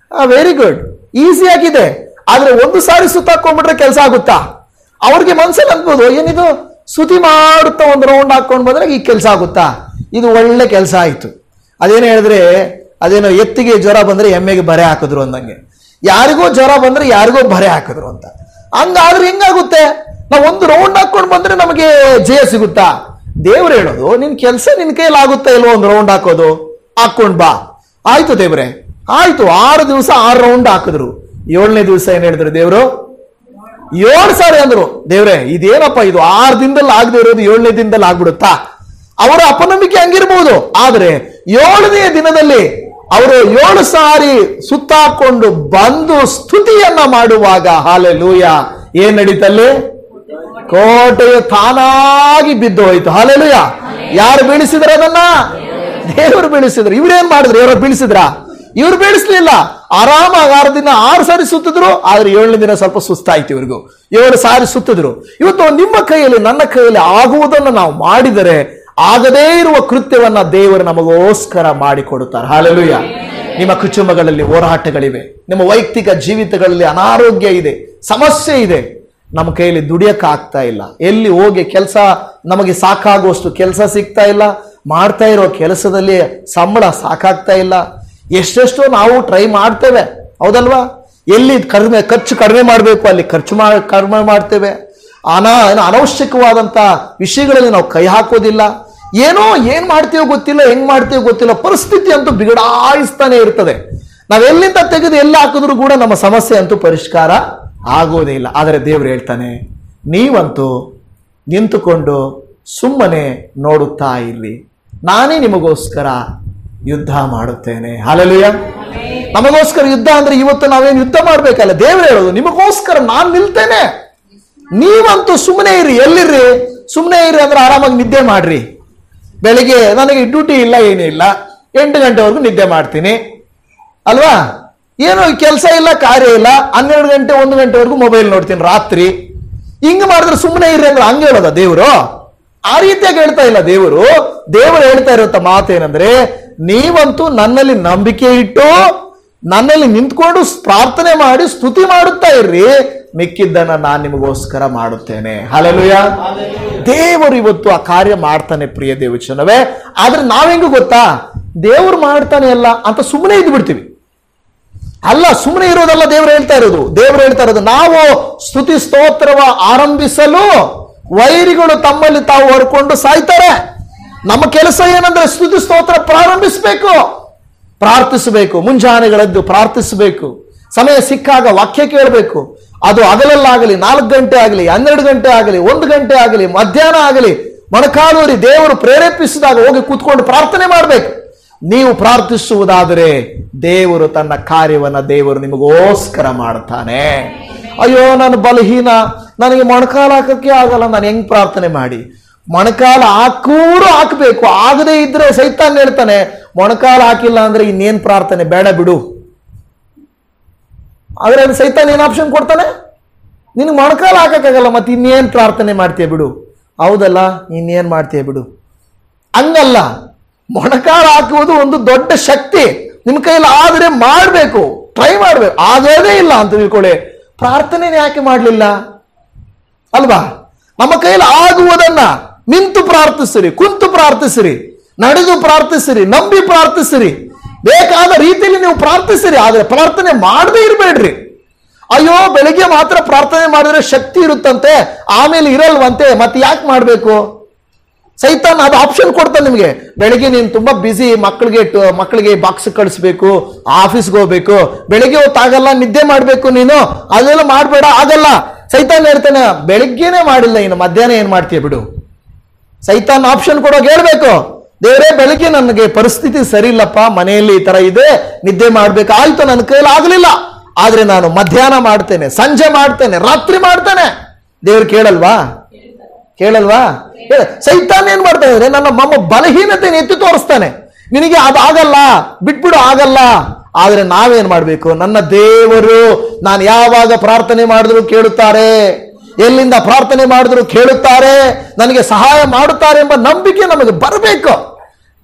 ವೆರಿ ಗುಡ್, ಈಸಿ ಆಗಿದೆ. ಆದ್ರೆ 1 ಸಾರಿ ಸುತ್ತಾಕೊಂಡ್ಬಿಟ್ರೆ ಕೆಲಸ ಆಗುತ್ತಾ? ಅವ್ರಿಗೆ ಮನ್ಸಲ್ಲಿ ಅನ್ಬೋದು, ಏನಿದು ಸ್ತುತಿ ಮಾಡುತ್ತಾ 1 ರೌಂಡ್ ಹಾಕೊಂಡ್ ಬಂದ್ರೆ ಈ ಕೆಲಸ ಆಗುತ್ತಾ? ಇದು ಒಳ್ಳೆ ಕೆಲಸ ಆಯ್ತು. ಅದೇನು ಹೇಳಿದ್ರೆ, ಅದೇನೋ ಎತ್ತಿಗೆ ಜ್ವರ ಬಂದ್ರೆ ಎಮ್ಮೆಗೆ ಬರೆ ಹಾಕಿದ್ರು ಅಂದಂಗೆ, ಯಾರಿಗೋ ಜ್ವರ ಬಂದ್ರೆ ಯಾರಿಗೋ ಬರೆ ಹಾಕಿದ್ರು ಅಂತ. ಹಂಗಾದ್ರೆ ಹೆಂಗಾಗುತ್ತೆ? ನಾವು 1 ರೌಂಡ್ ಹಾಕೊಂಡು ಬಂದ್ರೆ ನಮಗೆ ಜಯ ಸಿಗುತ್ತಾ? ದೇವ್ರು ಹೇಳೋದು, ನಿನ್ ಕೆಲಸ ನಿನ್ ಕೈಯಲ್ಲಿ ಆಗುತ್ತಾ ಇಲ್ವೋ? 1 ರೌಂಡ್ ಹಾಕೋದು, ಹಾಕೊಂಡ್ ಬಾ. ಆಯ್ತು ದೇವ್ರೆ, ಆಯ್ತು. 6 ದಿವಸ 6 ರೌಂಡ್ ಹಾಕಿದ್ರು. 7ನೇ ದಿವಸ ಏನ್ ಹೇಳಿದ್ರು ದೇವ್ರು? 7 ಸಾರಿ ಅಂದ್ರು. ದೇವ್ರೆ, ಇದೇನಪ್ಪ ಇದು? 6 ದಿನದಲ್ಲಿ ಆಗದೆ ಇರೋದು 7ನೇ ದಿನದಲ್ಲಿ ಆಗ್ಬಿಡುತ್ತಾ? ಅವರ ಅಪನಂಬಿಕೆ ಹಂಗಿರ್ಬೋದು. ಆದ್ರೆ 7ನೇ ದಿನದಲ್ಲಿ ಅವರು 7 ಸಾರಿ ಸುತ್ತಾಕೊಂಡು ಬಂದು ಸ್ತುತಿಯನ್ನ ಮಾಡುವಾಗ, ಹಾಲೆಲೂಯಾ, ಏನ್ ನಡೀತಲ್ಲಿ? ಕೋಟೆಯು ತಾನಾಗಿ ಬಿದ್ದು ಹೋಯ್ತು. ಹಾಲೆಲೂಯಾ. ಯಾರು ಬೀಳಿಸಿದ್ರ ಅದನ್ನ? ದೇವರು ಬೀಳಿಸಿದ್ರು. ಇವ್ರೇನ್ ಮಾಡಿದ್ರು? ಯಾರೋ ಬೀಳಿಸಿದ್ರ? ಇವ್ರು ಬೀಳಿಸ್ಲಿಲ್ಲ. ಆರಾಮಾಗಿ 6 ದಿನ 6 ಸಾರಿ ಸುತ್ತಿದ್ರು. ಆದ್ರೆ 7ನೇ ದಿನ ಸ್ವಲ್ಪ ಸುಸ್ತಾಯ್ತು ಇವ್ರಿಗೂ. 7 ಸಾರಿ ಸುತ್ತಿದ್ರು. ಇವತ್ತು ನಿಮ್ಮ ಕೈಯಲ್ಲಿ, ನನ್ನ ಕೈಯಲ್ಲಿ ಆಗುವುದನ್ನು ನಾವು ಮಾಡಿದರೆ, ಆಗದೇ ಇರುವ ಕೃತ್ಯವನ್ನ ದೇವರು ನಮಗೋಸ್ಕರ ಮಾಡಿಕೊಡುತ್ತಾರೆ. ಹಾಲೆಲೂಯಾ. ನಿಮ್ಮ ಕುಟುಂಬಗಳಲ್ಲಿ ಹೋರಾಟಗಳಿವೆ, ನಿಮ್ಮ ವೈಯಕ್ತಿಕ ಜೀವಿತಗಳಲ್ಲಿ ಅನಾರೋಗ್ಯ ಇದೆ, ಸಮಸ್ಯೆ ಇದೆ, ನಮ್ಮ ಕೈಯಲ್ಲಿ ದುಡಿಯಕ್ಕಾಗ್ತಾ ಇಲ್ಲ, ಎಲ್ಲಿ ಹೋಗಿ ಕೆಲಸ ನಮಗೆ ಸಾಕಾಗುವಷ್ಟು ಕೆಲಸ ಸಿಗ್ತಾ ಇಲ್ಲ, ಮಾಡ್ತಾ ಇರೋ ಕೆಲಸದಲ್ಲಿ ಸಂಬಳ ಸಾಕಾಗ್ತಾ ಇಲ್ಲ. ಎಷ್ಟೆಷ್ಟೋ ನಾವು ಟ್ರೈ ಮಾಡ್ತೇವೆ, ಹೌದಲ್ವಾ? ಎಲ್ಲಿ ಖರ್ಚು ಕಡಿಮೆ ಮಾಡಬೇಕು ಅಲ್ಲಿ ಕಡಿಮೆ ಮಾಡ್ತೇವೆ. ಅನವಶ್ಯಕವಾದಂತ ವಿಷಯಗಳಲ್ಲಿ ನಾವು ಕೈ ಹಾಕೋದಿಲ್ಲ. ಏನ್ ಮಾಡ್ತೀವೋ ಗೊತ್ತಿಲ್ಲ, ಹೆಂಗ್ ಮಾಡ್ತೀವೋ ಗೊತ್ತಿಲ್ಲ, ಪರಿಸ್ಥಿತಿ ಅಂತೂ ಬಿಗಡಾಯಿಸ್ತಾನೆ ಇರ್ತದೆ. ನಾವೆಲ್ಲಿಂದ ತೆಗೆದು ಎಲ್ಲ ಹಾಕಿದ್ರು ಕೂಡ ನಮ್ಮ ಸಮಸ್ಯೆ ಅಂತೂ ಪರಿಷ್ಕಾರ ಆಗೋದೇ ಇಲ್ಲ. ಆದರೆ ದೇವರು ಹೇಳ್ತಾನೆ, ನೀವಂತೂ ನಿಂತುಕೊಂಡು ಸುಮ್ಮನೆ ನೋಡುತ್ತಾ ಇರ್ರಿ, ನಾನೇ ನಿಮಗೋಸ್ಕರ ಯುದ್ಧ ಮಾಡುತ್ತೇನೆ. ಹಲ್ಲೆಲೂಯಾ. ನಮಗೋಸ್ಕರ ಯುದ್ಧ ಅಂದ್ರೆ ಇವತ್ತು ನಾವೇನು ಯುದ್ಧ ಮಾಡ್ಬೇಕಲ್ಲ. ದೇವರು ಹೇಳೋದು, ನಿಮಗೋಸ್ಕರ ನಾನು ನಿಲ್ತೇನೆ, ನೀವಂತೂ ಸುಮ್ಮನೆ ಇರ್ರಿ. ಎಲ್ಲಿರ್ರಿ? ಸುಮ್ಮನೆ ಇರ್ರಿ ಅಂದ್ರೆ ಆರಾಮಾಗಿ ನಿದ್ದೆ ಮಾಡ್ರಿ. ಬೆಳಿಗ್ಗೆ ನನಗೆ ಡ್ಯೂಟಿ ಇಲ್ಲ, ಏನೂ ಇಲ್ಲ, 8 ಗಂಟೆವರೆಗೂ ನಿದ್ದೆ ಮಾಡ್ತೀನಿ ಅಲ್ವಾ? ಏನು ಕೆಲಸ ಇಲ್ಲ, ಕಾರ್ಯ ಇಲ್ಲ, 12 ಗಂಟೆ 1 ಗಂಟೆವರೆಗೂ ಮೊಬೈಲ್ ನೋಡ್ತೀನಿ ರಾತ್ರಿ. ಹಿಂಗ್ ಮಾಡಿದ್ರೆ ಸುಮ್ಮನೆ ಇರ್ರಿ ಅಂದ್ರೆ ಹಂಗೆ ಹೇಳೋದ ದೇವರು? ಆ ರೀತಿಯಾಗಿ ಹೇಳ್ತಾ ಇಲ್ಲ ದೇವರು. ದೇವರು ಹೇಳ್ತಾ ಇರುವಂತ ಮಾತೇನಂದ್ರೆ, ನೀವಂತೂ ನನ್ನಲ್ಲಿ ನಂಬಿಕೆ ಇಟ್ಟು ನನ್ನಲ್ಲಿ ನಿಂತ್ಕೊಂಡು ಪ್ರಾರ್ಥನೆ ಮಾಡಿ ಸ್ತುತಿ ಮಾಡುತ್ತಾ ಇರ್ರಿ, ಮಿಕ್ಕಿದ್ದನ್ನ ನಾನು ನಿಮಗೋಸ್ಕರ ಮಾಡುತ್ತೇನೆ. ಹಲ್ಲೆಲೂಯಾ. ದೇವರು ಇವತ್ತು ಆ ಕಾರ್ಯ ಮಾಡ್ತಾನೆ ಪ್ರಿಯ ದೇವಚನವೇ. ಆದ್ರೆ ನಾವೆಂಗೂ ಗೊತ್ತಾ, ದೇವರು ಮಾಡ್ತಾನೆ ಅಲ್ಲ ಅಂತ ಸುಮ್ಮನೆ ಇದ್ದು ಬಿಡ್ತೀವಿ. ಅಲ್ಲ, ಸುಮ್ಮನೆ ಇರೋದಲ್ಲ ದೇವರು ಹೇಳ್ತಾ ಇರೋದು. ದೇವರು ಹೇಳ್ತಾ ಇರೋದು, ನಾವು ಸ್ತುತಿ ಸ್ತೋತ್ರವ ಆರಂಭಿಸಲು ವೈರಿಗಳು ತಮ್ಮಲ್ಲಿ ತಾವು ಹೊರ್ಕೊಂಡು ಸಾಯ್ತಾರೆ. ನಮ್ಮ ಕೆಲಸ ಏನಂದ್ರೆ ಸ್ತುತಿ ಸ್ತೋತ್ರ ಪ್ರಾರಂಭಿಸಬೇಕು, ಪ್ರಾರ್ಥಿಸಬೇಕು, ಮುಂಜಾನೆಗಳದ್ದು ಪ್ರಾರ್ಥಿಸಬೇಕು, ಸಮಯ ಸಿಕ್ಕಾಗ ವಾಕ್ಯ ಕೇಳಬೇಕು, ಅದು ಹಗಲಲ್ಲಾಗಲಿ, 4 ಗಂಟೆ ಆಗಲಿ, 12 ಗಂಟೆ ಆಗಲಿ, 1 ಗಂಟೆ ಆಗಲಿ, ಮಧ್ಯಾಹ್ನ ಆಗಲಿ, ಮೊಣಕಾಲೂರಿ ದೇವರು ಪ್ರೇರೇಪಿಸಿದಾಗ ಹೋಗಿ ಕೂತ್ಕೊಂಡು ಪ್ರಾರ್ಥನೆ ಮಾಡಬೇಕು. ನೀವು ಪ್ರಾರ್ಥಿಸುವುದಾದರೆ ದೇವರು ತನ್ನ ಕಾರ್ಯವನ್ನ ದೇವರು ನಿಮಗೋಸ್ಕರ ಮಾಡ್ತಾನೆ. ಅಯ್ಯೋ ನಾನು ಬಲಹೀನ, ನನಗೆ ಮೊಣಕಾಲು ಹಾಕಕ್ಕೆ ಆಗಲ್ಲ, ನಾನು ಹೆಂಗ್ ಪ್ರಾರ್ಥನೆ ಮಾಡಿ? ಮೊಣಕಾಲು ಹಾಕಬೇಕು. ಆಗದೇ ಇದ್ರೆ ಸೈತಾನ್ ಹೇಳ್ತಾನೆ, ಮೊಣಕಾಲು ಹಾಕಿಲ್ಲ ಅಂದ್ರೆ ಇನ್ನೇನ್ ಪ್ರಾರ್ಥನೆ ಬೇಡ ಬಿಡು. ಆದ್ರೆ ಸೈತಾನ್ ಏನ್ ಆಪ್ಷನ್ ಕೊಡ್ತಾನೆ? ನಿನಗೆ ಮೊಣಕಾಲು ಹಾಕಕ್ಕಾಗಲ್ಲ, ಮತ್ತೆ ಇನ್ನೇನ್ ಪ್ರಾರ್ಥನೆ ಮಾಡ್ತೀಯ ಬಿಡು. ಹೌದಲ್ಲ, ಇನ್ನೇನ್ ಮಾಡ್ತೀಯ ಬಿಡು. ಹಂಗಲ್ಲ, ಮೊಣಕಾಲು ಹಾಕುವುದು ಒಂದು ದೊಡ್ಡ ಶಕ್ತಿ. ನಿಮ್ ಕೈಯಲ್ಲಿ ಆದ್ರೆ ಮಾಡ್ಬೇಕು, ಟ್ರೈ ಮಾಡ್ಬೇಕು. ಆಗೋದೇ ಇಲ್ಲ ಅಂತ ತಿಳ್ಕೊಳ್ಳಿ, ಪ್ರಾರ್ಥನೆ ಯಾಕೆ ಮಾಡ್ಲಿಲ್ಲ ಅಲ್ವಾ? ನಮ್ಮ ಕೈಯಲ್ಲಿ ಆಗುವುದನ್ನ ನಿಂತು ಪ್ರಾರ್ಥಿಸಿರಿ, ಕುಂತು ಪ್ರಾರ್ಥಿಸಿರಿ, ನಡೆದು ಪ್ರಾರ್ಥಿಸಿರಿ, ನಂಬಿ ಪ್ರಾರ್ಥಿಸಿರಿ, ಬೇಕಾದ ರೀತಿಯಲ್ಲಿ ನೀವು ಪ್ರಾರ್ಥಿಸಿರಿ. ಆದ್ರೆ ಪ್ರಾರ್ಥನೆ ಮಾಡದೇ ಇರಬೇಡ್ರಿ. ಅಯ್ಯೋ ಬೆಳಿಗ್ಗೆ ಮಾತ್ರ ಪ್ರಾರ್ಥನೆ ಮಾಡಿದ್ರೆ ಶಕ್ತಿ ಇರುತ್ತಂತೆ, ಆಮೇಲೆ ಇರಲ್ವಂತೆ, ಮತ್ತೆ ಯಾಕೆ ಮಾಡ್ಬೇಕು? ಸೈತಾನ್ ಅದು ಆಪ್ಷನ್ ಕೊಡ್ತಾನೆ ನಿಮಗೆ. ಬೆಳಿಗ್ಗೆ ನೀನು ತುಂಬಾ ಬಿಸಿ, ಮಕ್ಕಳಿಗೆ ಬಾಕ್ಸ್ ಕಳಿಸ್ಬೇಕು, ಆಫೀಸ್ಗೆ ಹೋಗ್ಬೇಕು, ಬೆಳಿಗ್ಗೆ ಹೊತ್ತಾಗಲ್ಲ, ನಿದ್ದೆ ಮಾಡ್ಬೇಕು, ನೀನು ಅದೆಲ್ಲ ಮಾಡಬೇಡ, ಆಗಲ್ಲ. ಸೈತಾನ್ ಹೇಳ್ತಾನೆ, ಬೆಳಿಗ್ಗೆನೆ ಮಾಡಿಲ್ಲ, ಇನ್ನು ಮಧ್ಯಾಹ್ನ ಏನ್ ಮಾಡ್ತೀಯ ಬಿಡು. ಸೈತಾನ್ ಆಪ್ಷನ್ ಕೊಡೋಕೆ ಹೇಳ್ಬೇಕು, ದೇವರೇ ಬೆಳಿಗ್ಗೆ ನನಗೆ ಪರಿಸ್ಥಿತಿ ಸರಿ ಇಲ್ಲಪ್ಪ, ಮನೆಯಲ್ಲಿ ಈ ತರ ಇದೆ, ನಿದ್ದೆ ಮಾಡ್ಬೇಕು, ಆಯ್ತು ನನ್ನ ಕೈಯಲ್ಲಿ ಆಗ್ಲಿಲ್ಲ, ಆದ್ರೆ ನಾನು ಮಧ್ಯಾಹ್ನ ಮಾಡ್ತೇನೆ, ಸಂಜೆ ಮಾಡ್ತೇನೆ, ರಾತ್ರಿ ಮಾಡ್ತೇನೆ. ದೇವ್ರು ಕೇಳಲ್ವಾ? ಸೈತಾನ್ ಏನ್ ಮಾಡ್ತಾ ಇದ್ರೆ ನಮ್ಮ ಬಲಹೀನತೆ ಎತ್ತಿ ತೋರಿಸ್ತಾನೆ. ನಿನಗೆ ಅದಾಗಲ್ಲ, ಬಿಟ್ಬಿಡು, ಆಗಲ್ಲ. ಆದ್ರೆ ನಾವೇನ್ ಮಾಡ್ಬೇಕು? ನನ್ನ ದೇವರು ನಾನು ಯಾವಾಗ ಪ್ರಾರ್ಥನೆ ಮಾಡಿದ್ರು ಕೇಳುತ್ತಾರೆ, ಎಲ್ಲಿಂದ ಪ್ರಾರ್ಥನೆ ಮಾಡಿದ್ರು ಕೇಳುತ್ತಾರೆ, ನನಗೆ ಸಹಾಯ ಮಾಡುತ್ತಾರೆ ಎಂಬ ನಂಬಿಕೆ ನಮಗೆ ಬರಬೇಕು.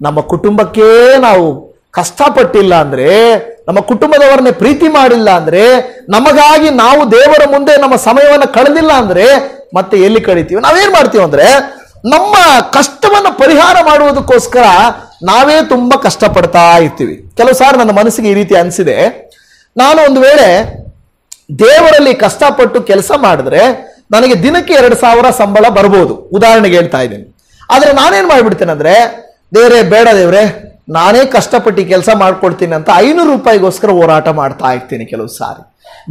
ನಮ್ಮ ಕುಟುಂಬಕ್ಕೆ ನಾವು ಕಷ್ಟಪಟ್ಟಿಲ್ಲ ಅಂದ್ರೆ, ನಮ್ಮ ಕುಟುಂಬದವರನ್ನೇ ಪ್ರೀತಿ ಮಾಡಿಲ್ಲ ಅಂದ್ರೆ, ನಮಗಾಗಿ ನಾವು ದೇವರ ಮುಂದೆ ನಮ್ಮ ಸಮಯವನ್ನು ಕಳೆದಿಲ್ಲ ಅಂದ್ರೆ ಮತ್ತೆ ಎಲ್ಲಿ ಕಳೀತೀವಿ? ನಾವೇನ್ ಮಾಡ್ತೀವಿ ಅಂದ್ರೆ, ನಮ್ಮ ಕಷ್ಟವನ್ನು ಪರಿಹಾರ ಮಾಡುವುದಕ್ಕೋಸ್ಕರ ನಾವೇ ತುಂಬಾ ಕಷ್ಟಪಡ್ತಾ ಇರ್ತೀವಿ. ಕೆಲವು ಸಾರಿ ನನ್ನ ಮನಸ್ಸಿಗೆ ಈ ರೀತಿ ಅನಿಸಿದೆ, ನಾನು ಒಂದು ವೇಳೆ ದೇವರಲ್ಲಿ ಕಷ್ಟಪಟ್ಟು ಕೆಲಸ ಮಾಡಿದ್ರೆ ನನಗೆ ದಿನಕ್ಕೆ 2,000 ಸಂಬಳ ಬರ್ಬೋದು, ಉದಾಹರಣೆಗೆ ಹೇಳ್ತಾ ಇದ್ದೀನಿ. ಆದ್ರೆ ನಾನೇನ್ ಮಾಡ್ಬಿಡ್ತೇನೆ ಅಂದ್ರೆ, ದೇವ್ರೇ ಬೇಡ ದೇವ್ರೆ, ನಾನೇ ಕಷ್ಟಪಟ್ಟು ಕೆಲಸ ಮಾಡ್ಕೊಡ್ತೀನಿ ಅಂತ 500 ರೂಪಾಯಿಗೋಸ್ಕರ ಹೋರಾಟ ಮಾಡ್ತಾ ಇರ್ತೀನಿ. ಕೆಲವು ಸಾರಿ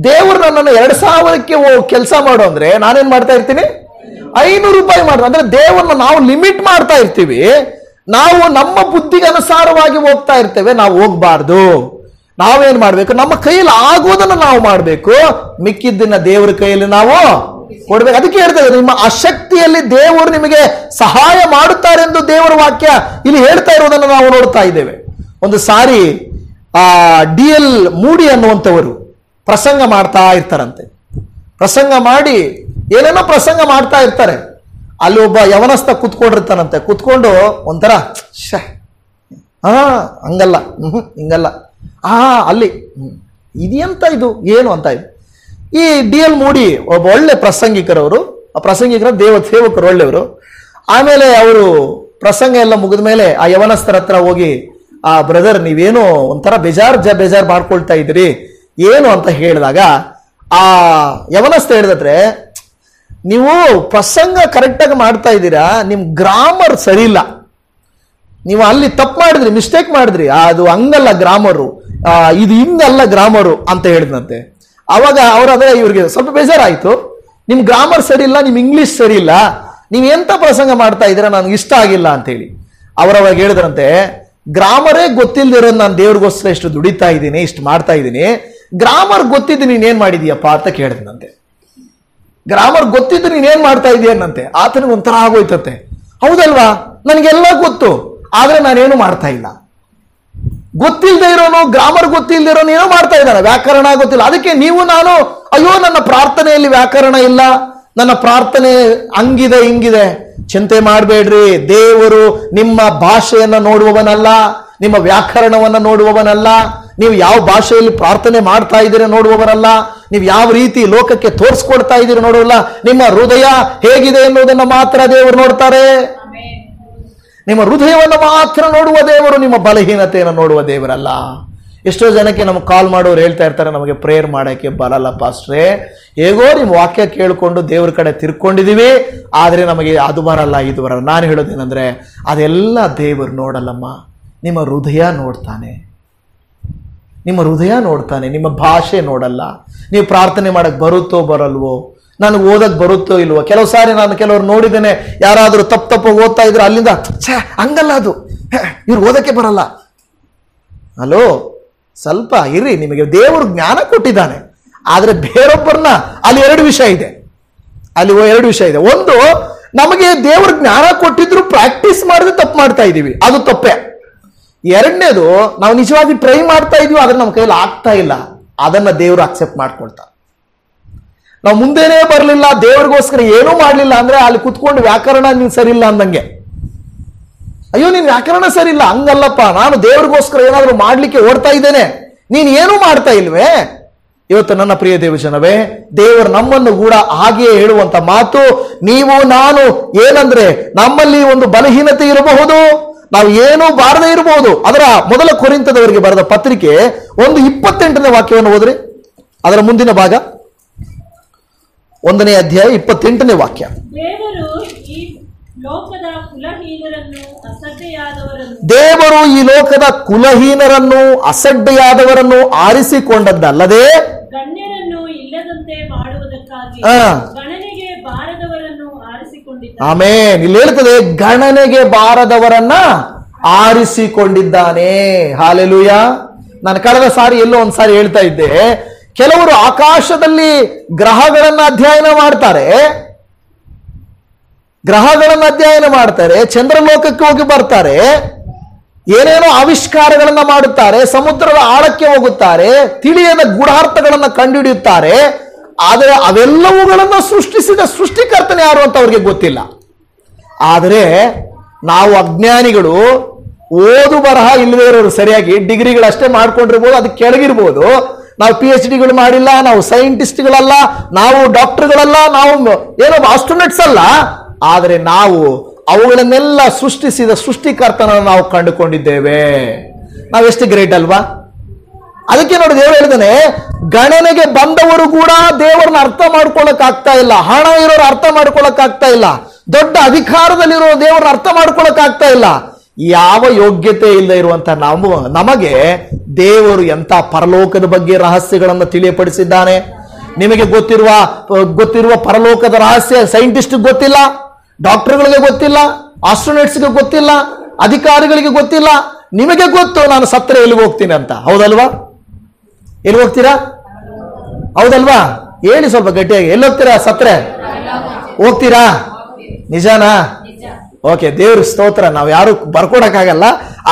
ದೇವರು ನನ್ನನ್ನು 2,000ಕ್ಕೆ ಕೆಲಸ ಮಾಡು ಅಂದ್ರೆ ನಾನೇನ್ ಮಾಡ್ತಾ ಇರ್ತೀನಿ? 500 ರೂಪಾಯಿ ಮಾಡ್ತಾ. ಅಂದ್ರೆ ದೇವರನ್ನ ನಾವು ಲಿಮಿಟ್ ಮಾಡ್ತಾ ಇರ್ತೀವಿ. ನಾವು ನಮ್ಮ ಬುದ್ಧಿಗೆ ಅನುಸಾರವಾಗಿ ಹೋಗ್ತಾ ಇರ್ತೇವೆ. ನಾವು ಹೋಗ್ಬಾರ್ದು. ನಾವೇನ್ ಮಾಡ್ಬೇಕು? ನಮ್ಮ ಕೈಯಲ್ಲಿ ಆಗೋದನ್ನ ನಾವು ಮಾಡ್ಬೇಕು, ಮಿಕ್ಕಿದ್ದನ್ನ ದೇವರ ಕೈಯಲ್ಲಿ ನಾವು ಕೊಡ್ಬೇಕು. ಅದಕ್ಕೆ ಹೇಳ್ತೇವೆ, ನಿಮ್ಮ ಅಶಕ್ತಿಯಲ್ಲಿ ದೇವರು ನಿಮಗೆ ಸಹಾಯ ಮಾಡುತ್ತಾರೆ ಎಂದು ದೇವರ ವಾಕ್ಯ ಇಲ್ಲಿ ಹೇಳ್ತಾ ಇರೋದನ್ನು ನಾವು ನೋಡ್ತಾ ಇದ್ದೇವೆ. ಒಂದು ಸಾರಿ DL ಮೂಡಿ ಅನ್ನುವಂಥವರು ಪ್ರಸಂಗ ಮಾಡ್ತಾ ಇರ್ತಾರಂತೆ. ಪ್ರಸಂಗ ಮಾಡಿ ಏನೇನೋ ಪ್ರಸಂಗ ಮಾಡ್ತಾ ಇರ್ತಾರೆ. ಅಲ್ಲಿ ಒಬ್ಬ ಯವನಸ್ಥ ಕುತ್ಕೊಂಡಿರ್ತಾನಂತೆ. ಕುತ್ಕೊಂಡು ಒಂಥರ ಹಂಗಲ್ಲ, ಹಿಂಗಲ್ಲ, ಅಲ್ಲಿ ಇದೆಂತ ಇದು ಏನು ಅಂತ ಇದು. ಈ DL ಮೂಡಿ ಒಬ್ಬ ಒಳ್ಳೆ ಪ್ರಸಂಗಿಕರವರು, ಆ ಪ್ರಸಂಗಿಕರ ಸೇವಕರು ಒಳ್ಳೆಯವರು. ಆಮೇಲೆ ಅವರು ಪ್ರಸಂಗ ಎಲ್ಲ ಮುಗಿದ ಮೇಲೆ ಆ ಯವನಸ್ಥರ ಹತ್ರ ಹೋಗಿ, ಆ ಬ್ರದರ್ ನೀವೇನು ಒಂಥರ ಬೇಜಾರ್ ಮಾಡ್ಕೊಳ್ತಾ ಇದ್ರಿ ಏನು ಅಂತ ಹೇಳಿದಾಗ, ಆ ಯವನಸ್ಥ ಹೇಳಿದ್ರೆ, ನೀವು ಪ್ರಸಂಗ ಕರೆಕ್ಟಾಗಿ ಮಾಡ್ತಾ ಇದ್ದೀರಾ, ನಿಮ್ ಗ್ರಾಮರ್ ಸರಿ ಇಲ್ಲ, ನೀವು ಅಲ್ಲಿ ತಪ್ಪು ಮಾಡಿದ್ರಿ, ಮಿಸ್ಟೇಕ್ ಮಾಡಿದ್ರಿ, ಅದು ಹಂಗಲ್ಲ ಗ್ರಾಮರು, ಇದು ಹಿಂಗಲ್ಲ ಗ್ರಾಮರು ಅಂತ ಹೇಳಿದಂತೆ. ಅವಾಗ ಅವರಾದ್ರೆ ಇವ್ರಿಗೆ ಸ್ವಲ್ಪ ಬೇಜಾರಾಯ್ತು. ನಿಮ್ ಗ್ರಾಮರ್ ಸರಿ ಇಲ್ಲ, ನಿಮ್ ಇಂಗ್ಲಿಷ್ ಸರಿ ಇಲ್ಲ, ನೀವ್ ಎಂತ ಪ್ರಸಂಗ ಮಾಡ್ತಾ ಇದ್ದೀರಾ, ನನಗೆ ಇಷ್ಟ ಆಗಿಲ್ಲ ಅಂತ ಹೇಳಿ. ಅವರವಾಗ ಹೇಳಿದ್ರಂತೆ, ಗ್ರಾಮರೇ ಗೊತ್ತಿಲ್ದಿರೋದು ನಾನು ದೇವ್ರಿಗೋಸ್ಕರ ಇಷ್ಟು ದುಡಿತಾ ಇದ್ದೀನಿ, ಇಷ್ಟು ಮಾಡ್ತಾ ಇದ್ದೀನಿ, ಗ್ರಾಮರ್ ಗೊತ್ತಿದ್ದು ನೀನೇನ್ ಮಾಡಿದೀಯಪ್ಪ ಅಂತ ಕೇಳಿದ್ನಂತೆ. ಗ್ರಾಮರ್ ಗೊತ್ತಿದ್ದು ನೀನೇನ್ ಮಾಡ್ತಾ ಇದೀಯನ್ನಂತೆ. ಆತನಿಗೆ ಒಂಥರ ಆಗೋಯ್ತಂತೆ. ಹೌದಲ್ವಾ, ನನಗೆಲ್ಲ ಗೊತ್ತು, ಆದ್ರೆ ನಾನೇನು ಮಾಡ್ತಾ ಇಲ್ಲ. ಗೊತ್ತಿಲ್ಲದೆ ಇರೋನು, ಗ್ರಾಮರ್ ಗೊತ್ತಿಲ್ಲದೆ ಇರೋನು ಏನೋ ಮಾಡ್ತಾ ಇದ್ದಾನೆ, ವ್ಯಾಕರಣ ಗೊತ್ತಿಲ್ಲ. ಅದಕ್ಕೆ ನೀವು ನಾನು, ಅಯ್ಯೋ ನನ್ನ ಪ್ರಾರ್ಥನೆಯಲ್ಲಿ ವ್ಯಾಕರಣ ಇಲ್ಲ, ನನ್ನ ಪ್ರಾರ್ಥನೆ ಹಂಗಿದೆ ಹಿಂಗಿದೆ. ಚಿಂತೆ ಮಾಡಬೇಡ್ರಿ, ದೇವರು ನಿಮ್ಮ ಭಾಷೆಯನ್ನ ನೋಡುವವನಲ್ಲ, ನಿಮ್ಮ ವ್ಯಾಕರಣವನ್ನ ನೋಡುವವನಲ್ಲ, ನೀವು ಯಾವ ಭಾಷೆಯಲ್ಲಿ ಪ್ರಾರ್ಥನೆ ಮಾಡ್ತಾ ಇದ್ದೀರ ನೋಡುವವರಲ್ಲ, ನೀವು ಯಾವ ರೀತಿ ಲೋಕಕ್ಕೆ ತೋರಿಸ್ಕೊಡ್ತಾ ಇದ್ದೀರ ನೋಡುವಲ್ಲ, ನಿಮ್ಮ ಹೃದಯ ಹೇಗಿದೆ ಎನ್ನುವುದನ್ನು ಮಾತ್ರ ದೇವರು ನೋಡ್ತಾರೆ. ನಿಮ್ಮ ಹೃದಯವನ್ನು ಮಾತ್ರ ನೋಡುವ ದೇವರು, ನಿಮ್ಮ ಬಲಹೀನತೆಯನ್ನು ನೋಡುವ ದೇವರಲ್ಲ. ಎಷ್ಟೋ ಜನಕ್ಕೆ ನಮ್ಗೆ ಕಾಲ್ ಮಾಡೋರು ಹೇಳ್ತಾ ಇರ್ತಾರೆ, ನಮಗೆ ಪ್ರೇಯರ್ ಮಾಡೋಕ್ಕೆ ಬರಲ್ಲ ಪಾಸ್ಟ್ರೇ, ಹೇಗೋ ನಿಮ್ಮ ವಾಕ್ಯ ಕೇಳಿಕೊಂಡು ದೇವ್ರ ಕಡೆ ತಿರ್ಕೊಂಡಿದೀವಿ, ಆದ್ರೆ ನಮಗೆ ಅದು ಬರಲ್ಲ ಇದು ಬರಲ್ಲ. ನಾನು ಹೇಳೋದೇನೆಂದ್ರೆ, ಅದೆಲ್ಲ ದೇವರು ನೋಡಲ್ಲಮ್ಮ, ನಿಮ್ಮ ಹೃದಯ ನೋಡ್ತಾನೆ. ನಿಮ್ಮ ಹೃದಯ ನೋಡ್ತಾನೆ, ನಿಮ್ಮ ಭಾಷೆ ನೋಡಲ್ಲ. ನೀವು ಪ್ರಾರ್ಥನೆ ಮಾಡಕ್ ಬರುತ್ತೋ ಬರಲ್ವೋ, ನನಗೆ ಓದಕ್ ಬರುತ್ತೋ ಇಲ್ವೋ. ಕೆಲವು ಸಾರಿ ನಾನು ಕೆಲವ್ರು ನೋಡಿದ್ದೇನೆ, ಯಾರಾದ್ರೂ ತಪ್ಪು ಓದ್ತಾ ಇದ್ರೆ ಅಲ್ಲಿಂದ ಹಂಗಲ್ಲ ಅದು, ಇವ್ರು ಓದಕ್ಕೆ ಬರಲ್ಲ. ಹಲೋ, ಸ್ವಲ್ಪ ಇರಿ, ನಿಮಗೆ ದೇವರು ಜ್ಞಾನ ಕೊಟ್ಟಿದ್ದಾನೆ. ಆದ್ರೆ ಬೇರೊಬ್ಬರನ್ನ ಅಲ್ಲಿ ಎರಡು ವಿಷಯ ಇದೆ. ಒಂದು, ನಮಗೆ ದೇವರು ಜ್ಞಾನ ಕೊಟ್ಟಿದ್ರು ಪ್ರಾಕ್ಟೀಸ್ ಮಾಡಿದ್ರೆ ತಪ್ಪು ಮಾಡ್ತಾ ಇದೀವಿ, ಅದು ತಪ್ಪೇ. ಎರಡನೇದು, ನಾವು ನಿಜವಾಗಿ ಟ್ರೈ ಮಾಡ್ತಾ ಇದೀವಿ, ಆದ್ರೆ ನಮ್ಮ ಕೈಯಲ್ಲಿ ಆಗ್ತಾ ಇಲ್ಲ, ಅದನ್ನ ದೇವರು ಅಕ್ಸೆಪ್ಟ್ ಮಾಡ್ಕೊಳ್ತಾರೆ. ನಾವು ಮುಂದೆನೇ ಬರಲಿಲ್ಲ, ದೇವರಿಗೋಸ್ಕರ ಏನೂ ಮಾಡಲಿಲ್ಲ ಅಂದ್ರೆ ಅಲ್ಲಿ ಕುತ್ಕೊಂಡು ವ್ಯಾಕರಣ ನೀನ್ ಸರಿ ಇಲ್ಲ ಅಂದಂಗೆ. ಅಯ್ಯೋ, ನೀನ್ ವ್ಯಾಕರಣ ಸರಿ ಇಲ್ಲ, ಹಂಗಲ್ಲಪ್ಪ, ನಾನು ದೇವರಿಗೋಸ್ಕರ ಏನಾದ್ರೂ ಮಾಡ್ಲಿಕ್ಕೆ ಓಡ್ತಾ ಇದ್ದೇನೆ, ನೀನ್ ಏನೂ ಮಾಡ್ತಾ ಇಲ್ವೇ. ಇವತ್ತು ನನ್ನ ಪ್ರಿಯ ದೇವಜನವೇ, ದೇವರು ನಮ್ಮನ್ನು ಕೂಡ ಹಾಗೆಯೇ ಹೇಳುವಂತ ಮಾತು, ನೀವು ನಾನು ಏನಂದ್ರೆ ನಮ್ಮಲ್ಲಿ ಒಂದು ಬಲಹೀನತೆ ಇರಬಹುದು, ನಾವು ಏನೂ ಬಾರದೇ ಇರಬಹುದು. ಅದರ ಮೊದಲ ಕೊರಿಂಥದವರಿಗೆ ಬರೆದ ಪತ್ರಿಕೆ 1:28 ವಾಕ್ಯವನ್ನು ಓದ್ರಿ. ಅದರ ಮುಂದಿನ ಭಾಗ 1ನೇ ಅಧ್ಯಾಯ 28ನೇ ವಾಕ್ಯ. ದೇವರು ಈ ಲೋಕದ ಕುಲಹೀನರನ್ನು ಅಸಡ್ಡೆಯಾದವರನ್ನು ಆರಿಸಿಕೊಂಡದ್ದಲ್ಲದೆ ಆಮೇನ್, ಇಲ್ಲಿ ಹೇಳ್ತದೆ ಗಣನೆಗೆ ಬಾರದವರನ್ನ ಆರಿಸಿಕೊಂಡಿದ್ದಾನೆ. ಹಾಲೆಲೂಯಾ. ನಾನು ಕಳೆದ ಸಾರಿ ಎಲ್ಲೋ ಒಂದ್ಸಾರಿ ಹೇಳ್ತಾ ಇದ್ದೆ, ಕೆಲವರು ಆಕಾಶದಲ್ಲಿ ಗ್ರಹಗಳನ್ನ ಅಧ್ಯಯನ ಮಾಡ್ತಾರೆ, ಚಂದ್ರಲೋಕಕ್ಕೆ ಹೋಗಿ ಬರ್ತಾರೆ, ಏನೇನೋ ಆವಿಷ್ಕಾರಗಳನ್ನ ಮಾಡುತ್ತಾರೆ, ಸಮುದ್ರದ ಆಳಕ್ಕೆ ಹೋಗುತ್ತಾರೆ, ತಿಳಿಯದ ಗೂಢಾರ್ಥಗಳನ್ನ ಕಂಡುಹಿಡಿಯುತ್ತಾರೆ. ಆದರೆ ಅವೆಲ್ಲವುಗಳನ್ನ ಸೃಷ್ಟಿಸಿದ ಸೃಷ್ಟಿಕರ್ತನೆ ಯಾರು ಅಂತ ಅವ್ರಿಗೆ ಗೊತ್ತಿಲ್ಲ. ಆದರೆ ನಾವು ಅಜ್ಞಾನಿಗಳು, ಓದು ಬರಹ ಇಲ್ಲದೇ ಇರೋರು, ಸರಿಯಾಗಿ ಡಿಗ್ರಿಗಳಷ್ಟೇ ಮಾಡ್ಕೊಂಡಿರ್ಬೋದು, ಅದಕ್ಕೆ ಕೆಳಗಿರ್ಬೋದು. ನಾವು PhD ಮಾಡಿಲ್ಲ, ನಾವು ಸೈಂಟಿಸ್ಟ್ಗಳಲ್ಲ, ನಾವು ಡಾಕ್ಟರ್ಗಳಲ್ಲ, ನಾವು ಏನೋ ಆಸ್ಟ್ರೋನಟ್ಸ್ ಅಲ್ಲ. ಆದರೆ ನಾವು ಅವುಗಳನ್ನೆಲ್ಲ ಸೃಷ್ಟಿಸಿದ ಸೃಷ್ಟಿಕರ್ತನನ್ನು ನಾವು ಕಂಡುಕೊಂಡಿದ್ದೇವೆ. ನಾವೆಷ್ಟು ಗ್ರೇಟ್ ಅಲ್ವಾ? ಅದಕ್ಕೆ ನೋಡಿ ದೇವರು ಹೇಳಿದಾನೆ, ಗಣನೆಗೆ ಬಂದವರು ಕೂಡ ದೇವರನ್ನ ಅರ್ಥ ಮಾಡ್ಕೊಳಕ್ ಆಗ್ತಾ ಇಲ್ಲ. ಹಣ ಇರೋರು ಅರ್ಥ ಮಾಡ್ಕೊಳಕ್ ಆಗ್ತಾ ಇಲ್ಲ, ದೊಡ್ಡ ಅಧಿಕಾರದಲ್ಲಿರೋ ದೇವರನ್ನ ಅರ್ಥ ಮಾಡ್ಕೊಳಕ್ ಆಗ್ತಾ ಇಲ್ಲ. ಯಾವ ಯೋಗ್ಯತೆ ಇಲ್ಲ ಇರುವಂತ ನಮಗೆ ದೇವರು ಎಂತ ಪರಲೋಕದ ಬಗ್ಗೆ ರಹಸ್ಯಗಳನ್ನು ತಿಳಿಯಪಡಿಸಿದ್ದಾನೆ. ನಿಮಗೆ ಗೊತ್ತಿರುವ ಪರಲೋಕದ ರಹಸ್ಯ ಸೈಂಟಿಸ್ಟ್ ಗೊತ್ತಿಲ್ಲ, ಡಾಕ್ಟರ್ಗಳಿಗೆ ಗೊತ್ತಿಲ್ಲ, ಆಸ್ಟ್ರೋನಟ್ಸ್ಗೆ ಗೊತ್ತಿಲ್ಲ, ಅಧಿಕಾರಿಗಳಿಗೆ ಗೊತ್ತಿಲ್ಲ. ನಿಮಗೆ ಗೊತ್ತು ನಾನು ಸತ್ರೆ ಎಲ್ಲಿಗೆ ಹೋಗ್ತೀನಿ ಅಂತ. ಹೌದಲ್ವಾ? ಎಲ್ಲಿ ಹೋಗ್ತೀರಾ? ಹೌದಲ್ವಾ? ಹೇಳಿ ಸ್ವಲ್ಪ ಗಟ್ಟಿಯಾಗಿ. ಎಲ್ಲಿ ಹೋಗ್ತೀರಾ? ಸತ್ರೆ ಹೋಗ್ತೀರಾ? ನಿಜಾನಾ? ಓಕೆ, ದೇವ್ರ ಸ್ತೋತ್ರ. ನಾವು ಯಾರು ಬರ್ಕೊಡಕ್ಕಾಗಲ್ಲ,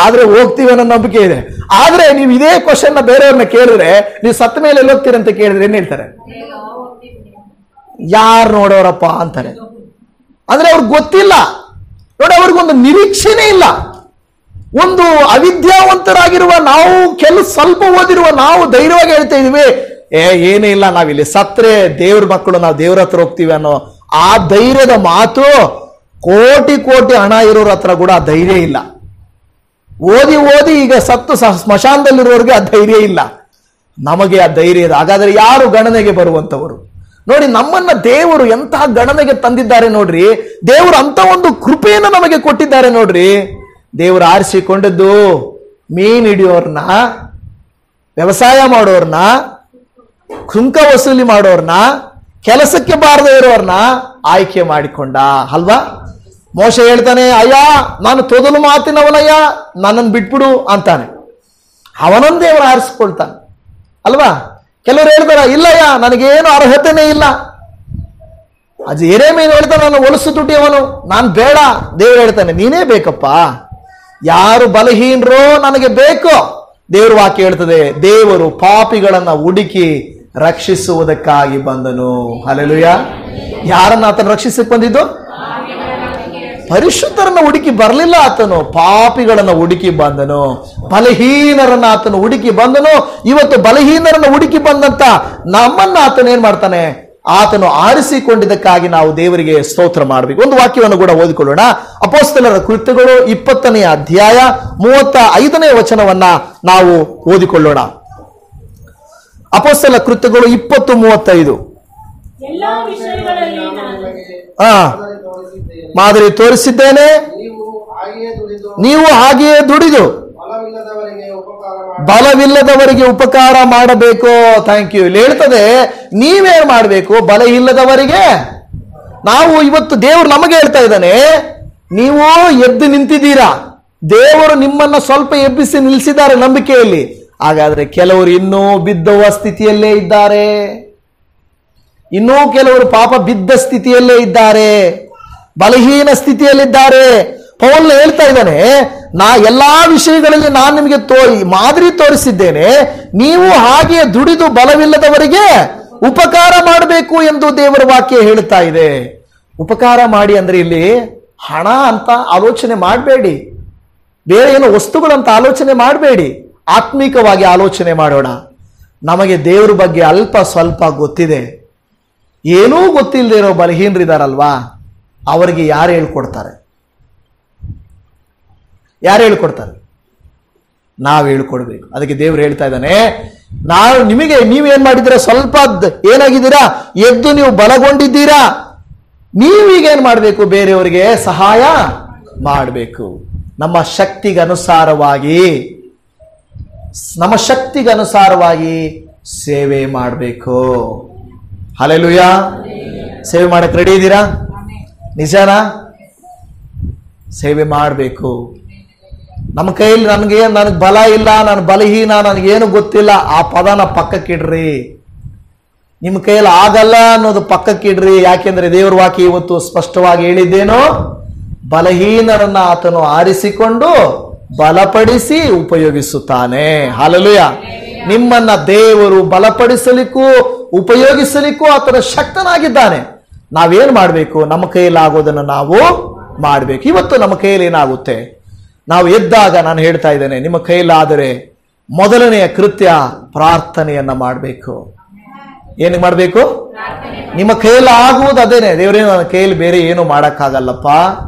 ಆದ್ರೆ ಹೋಗ್ತೀವಿ ಅನ್ನೋ ನಂಬಿಕೆ ಇದೆ. ಆದ್ರೆ ನೀವು ಇದೇ ಕ್ವಶನ್ ಬೇರೆಯವ್ರನ್ನ ಕೇಳಿದ್ರೆ, ನೀವು ಸತ್ತ ಮೇಲೆ ಎಲ್ಲಿ ಹೋಗ್ತೀರ ಅಂತ ಕೇಳಿದ್ರೆ ಏನ್ ಹೇಳ್ತಾರೆ? ಯಾರು ನೋಡೋರಪ್ಪ ಅಂತಾರೆ. ಅಂದ್ರೆ ಅವ್ರಿಗೆ ಗೊತ್ತಿಲ್ಲ ನೋಡಿ, ಅವ್ರಿಗೊಂದು ನಿರೀಕ್ಷೆನೇ ಇಲ್ಲ. ಒಂದು ಅವಿದ್ಯಾವಂತರಾಗಿರುವ ನಾವು, ಸ್ವಲ್ಪ ಓದಿರುವ ನಾವು ಧೈರ್ಯವಾಗಿ ಹೇಳ್ತಾ ಇದೀವಿ, ಏನೇ ಇಲ್ಲ, ನಾವಿಲ್ಲಿ ಸತ್ರೆ ದೇವ್ರ ಮಕ್ಕಳು, ನಾವು ದೇವ್ರ ಹತ್ರ ಹೋಗ್ತೀವಿ ಅನ್ನೋ ಆ ಧೈರ್ಯದ ಮಾತು ಕೋಟಿ ಹಣ ಇರೋರ ಹತ್ರ ಕೂಡ ಆ ಧೈರ್ಯ ಇಲ್ಲ. ಓದಿ ಈಗ ಸತ್ತು ಸ್ಮಶಾನದಲ್ಲಿರೋರಿಗೆ ಆ ಧೈರ್ಯ ಇಲ್ಲ. ನಮಗೆ ಆ ಧೈರ್ಯ ಇದೆ. ಹಾಗಾದ್ರೆ ಯಾರು ಗಣನೆಗೆ ಬರುವಂತವರು? ನೋಡಿ, ನಮ್ಮನ್ನ ದೇವರು ಎಂತಹ ಗಣನೆಗೆ ತಂದಿದ್ದಾರೆ ನೋಡ್ರಿ. ದೇವರು ಅಂತ ಒಂದು ಕೃಪೆಯನ್ನು ನಮಗೆ ಕೊಟ್ಟಿದ್ದಾರೆ ನೋಡ್ರಿ. ದೇವರು ಆರಿಸಿಕೊಂಡದ್ದು ಮೀನ್ ಹಿಡಿಯೋರ್ನ, ವ್ಯವಸಾಯ ಮಾಡೋರ್ನ, ಸುಂಕ ವಸೂಲಿ ಮಾಡೋರ್ನ, ಕೆಲಸಕ್ಕೆ ಬಾರದೇ ಇರೋರ್ನ ಆಯ್ಕೆ ಮಾಡಿಕೊಂಡ ಅಲ್ವಾ? ಮೋಶೆ ಹೇಳ್ತಾನೆ, ಅಯ್ಯ ನಾನು ತೊದಲು ಮಾತಿನವನಯ್ಯ, ನನ್ನನ್ನು ಬಿಟ್ಬಿಡು ಅಂತಾನೆ. ಅವನನ್ನು ದೇವರು ಆರಿಸ್ಕೊಳ್ತಾನೆ ಅಲ್ವಾ? ಕೆಲವರು ಹೇಳ್ತಾರ, ಇಲ್ಲಯ್ಯ ನನಗೇನು ಅರ್ಹತೆನೇ ಇಲ್ಲ. ಅದು ಯೆರೆಮೀಯ ಹೇಳ್ತಾನೆ, ನಾನು ಹೊಲಸು ತುಟಿಯವನು, ನಾನು ಬೇಡ. ದೇವರು ಹೇಳ್ತಾನೆ, ನೀನೇ ಬೇಕಪ್ಪ. ಯಾರು ಬಲಹೀನರೋ ನನಗೆ ಬೇಕು. ದೇವರು ವಾಕ್ಯ ಹೇಳ್ತದೆ, ದೇವರು ಪಾಪಿಗಳನ್ನ ಹುಡುಕಿ ರಕ್ಷಿಸುವುದಕ್ಕಾಗಿ ಬಂದನು. ಹಲ್ಲೆಲೂಯಾ. ಯಾರನ್ನ ಆತನು ರಕ್ಷಿಸಕ್ಕೆ ಬಂದಿದ್ದು? ಪರಿಶುದ್ಧರನ್ನ ಹುಡುಕಿ ಬರಲಿಲ್ಲ ಆತನು, ಪಾಪಿಗಳನ್ನ ಹುಡುಕಿ ಬಂದನು. ಬಲಹೀನರನ್ನ ಆತನು ಹುಡುಕಿ ಬಂದನು. ಇವತ್ತು ಬಲಹೀನರನ್ನ ಹುಡುಕಿ ಬಂದಂತ ನಮ್ಮನ್ನ ಆತನು ಏನ್ ಮಾಡ್ತಾನೆ? ಆತನು ಆರಿಸಿಕೊಂಡಿದ್ದಕ್ಕಾಗಿ ನಾವು ದೇವರಿಗೆ ಸ್ತೋತ್ರ ಮಾಡಬೇಕು. ಒಂದು ವಾಕ್ಯವನ್ನು ಕೂಡ ಓದಿಕೊಳ್ಳೋಣ. ಅಪೊಸ್ತಲರ ಕೃತ್ಯಗಳು 20ನೇ ಅಧ್ಯಾಯ 35ನೇ ವಚನವನ್ನ ನಾವು ಓದಿಕೊಳ್ಳೋಣ. ಅಪೊಸ್ತಲ ಕೃತ್ಯಗಳು 20:35. ಮಾದರಿ ತೋರಿಸಿದ್ದೇನೆ, ನೀವು ಹಾಗೆಯೇ ದುಡಿದು ಬಲವಿಲ್ಲದವರಿಗೆ ಉಪಕಾರ ಮಾಡಬೇಕು. Thank you. ಇಲ್ಲಿ ಹೇಳ್ತದೆ ನೀವೇನ್ ಮಾಡಬೇಕು? ಬಲ ಇಲ್ಲದವರಿಗೆ. ನಾವು ಇವತ್ತು ದೇವರು ನಮಗೆ ಹೇಳ್ತಾ ಇದ್ದಾನೆ, ನೀವು ಎದ್ದು ನಿಂತಿದ್ದೀರಾ, ದೇವರು ನಿಮ್ಮನ್ನ ಸ್ವಲ್ಪ ಎಬ್ಬಿಸಿ ನಿಲ್ಲಿಸಿದ್ದಾರೆ ನಂಬಿಕೆಯಲ್ಲಿ. ಹಾಗಾದ್ರೆ ಕೆಲವರು ಇನ್ನೂ ಬಿದ್ದುವ ಸ್ಥಿತಿಯಲ್ಲೇ ಇದ್ದಾರೆ, ಇನ್ನೂ ಕೆಲವರು ಪಾಪ ಬಿದ್ದ ಸ್ಥಿತಿಯಲ್ಲೇ ಇದ್ದಾರೆ, ಬಲಹೀನ ಸ್ಥಿತಿಯಲ್ಲಿದ್ದಾರೆ. ಪೌಲ್ ಹೇಳ್ತಾ ಇದ್ದಾನೆ, ಎಲ್ಲಾ ವಿಷಯಗಳಲ್ಲಿ ನಾನು ನಿಮಗೆ ಮಾದರಿ ತೋರಿಸಿದ್ದೇನೆ, ನೀವು ಹಾಗೆ ದುಡಿದು ಬಲವಿಲ್ಲದವರಿಗೆ ಉಪಕಾರ ಮಾಡಬೇಕು ಎಂದು ದೇವರ ವಾಕ್ಯ ಹೇಳ್ತಾ ಇದೆ. ಉಪಕಾರ ಮಾಡಿ ಅಂದ್ರೆ ಇಲ್ಲಿ ಹಣ ಅಂತ ಆಲೋಚನೆ ಮಾಡಬೇಡಿ, ಬೇರೆ ಏನೋ ವಸ್ತುಗಳಂತ ಆಲೋಚನೆ ಮಾಡಬೇಡಿ, ಆತ್ಮಿಕವಾಗಿ ಆಲೋಚನೆ ಮಾಡೋಣ. ನಮಗೆ ದೇವರ ಬಗ್ಗೆ ಅಲ್ಪ ಸ್ವಲ್ಪ ಗೊತ್ತಿದೆ, ಏನೂ ಗೊತ್ತಿಲ್ಲದೆ ಇರೋ ಬಲಹೀನರಿದಾರಲ್ವಾ, ಅವರಿಗೆ ಯಾರು ಹೇಳ್ಕೊಡ್ತಾರೆ? ಯಾರು ಹೇಳ್ಕೊಡ್ತಾರೆ? ನಾವು ಹೇಳ್ಕೊಡ್ಬೇಕು. ಅದಕ್ಕೆ ದೇವರು ಹೇಳ್ತಾ ಇದ್ದಾನೆ, ನೀವೇನ್ ಮಾಡಿದ್ದೀರಾ? ಸ್ವಲ್ಪ ಏನಾಗಿದ್ದೀರಾ? ಎದ್ದು ನೀವು ಬಲಗೊಂಡಿದ್ದೀರಾ. ನೀವೀಗೇನ್ ಮಾಡಬೇಕು? ಬೇರೆಯವರಿಗೆ ಸಹಾಯ ಮಾಡಬೇಕು. ನಮ್ಮ ಶಕ್ತಿಗನುಸಾರವಾಗಿ ಸೇವೆ ಮಾಡಬೇಕು. ಹಲ್ಲೆಲೂಯಾ. ಸೇವೆ ಮಾಡಕ್ಕೆ ರೆಡಿ ಇದ್ದೀರಾ? ನಿಜನಾ? ಸೇವೆ ಮಾಡಬೇಕು. ನಮ್ಮ ಕೈಯಲ್ಲಿ ನನಗೆ ಬಲ ಇಲ್ಲ, ನಾನು ಬಲಹೀನ, ನನಗೇನು ಗೊತ್ತಿಲ್ಲ, ಆ ಪದನ ಪಕ್ಕಕ್ಕಿಡ್ರಿ. ನಿಮ್ಮ ಕೈಯಲ್ಲಿ ಆಗಲ್ಲ ಅನ್ನೋದು ಪಕ್ಕಕ್ಕಿಡ್ರಿ. ಯಾಕೆಂದ್ರೆ ದೇವರ ವಾಕ್ಯ ಇವತ್ತು ಸ್ಪಷ್ಟವಾಗಿ ಹೇಳಿದ್ದೇನೋ, ಬಲಹೀನರನ್ನ ಆತನು ಆರಿಸಿಕೊಂಡು ಬಲಪಡಿಸಿ ಉಪಯೋಗಿಸುತ್ತಾನೆ. ಹಲ್ಲೆಲೂಯಾ. ನಿಮ್ಮನ್ನ ದೇವರು ಬಲಪಡಿಸಲಿಕ್ಕೂ ಉಪಯೋಗಿಸಲಿಕ್ಕೂ ಆತನ ಶಕ್ತನಾಗಿದ್ದಾನೆ. ನಾವೇನ್ ಮಾಡಬೇಕು? ನಮ್ಮ ಕೈಯಲ್ಲಿ ಆಗೋದನ್ನು ನಾವು ಮಾಡಬೇಕು. ಇವತ್ತು ನಮ್ಮ ಕೈಯಲ್ಲಿ ಏನಾಗುತ್ತೆ? ನಾವು ಎದ್ದಾಗ ನಾನು ಹೇಳ್ತಾ ಇದ್ದೇನೆ, ನಿಮ್ಮ ಕೈಲಾದರೆ ಮೊದಲನೆಯ ಕೃತ್ಯ ಪ್ರಾರ್ಥನೆಯನ್ನ ಮಾಡಬೇಕು. ಏನು ಮಾಡಬೇಕು? ನಿಮ್ಮ ಕೈಯಲ್ಲಿ ಆಗುವುದು ಅದೇನೆ. ದೇವರೇ, ನನ್ನ ಕೈಯಲ್ಲಿ ಬೇರೆ ಏನು ಮಾಡಕ್ಕಾಗಲ್ಲಪ್ಪ,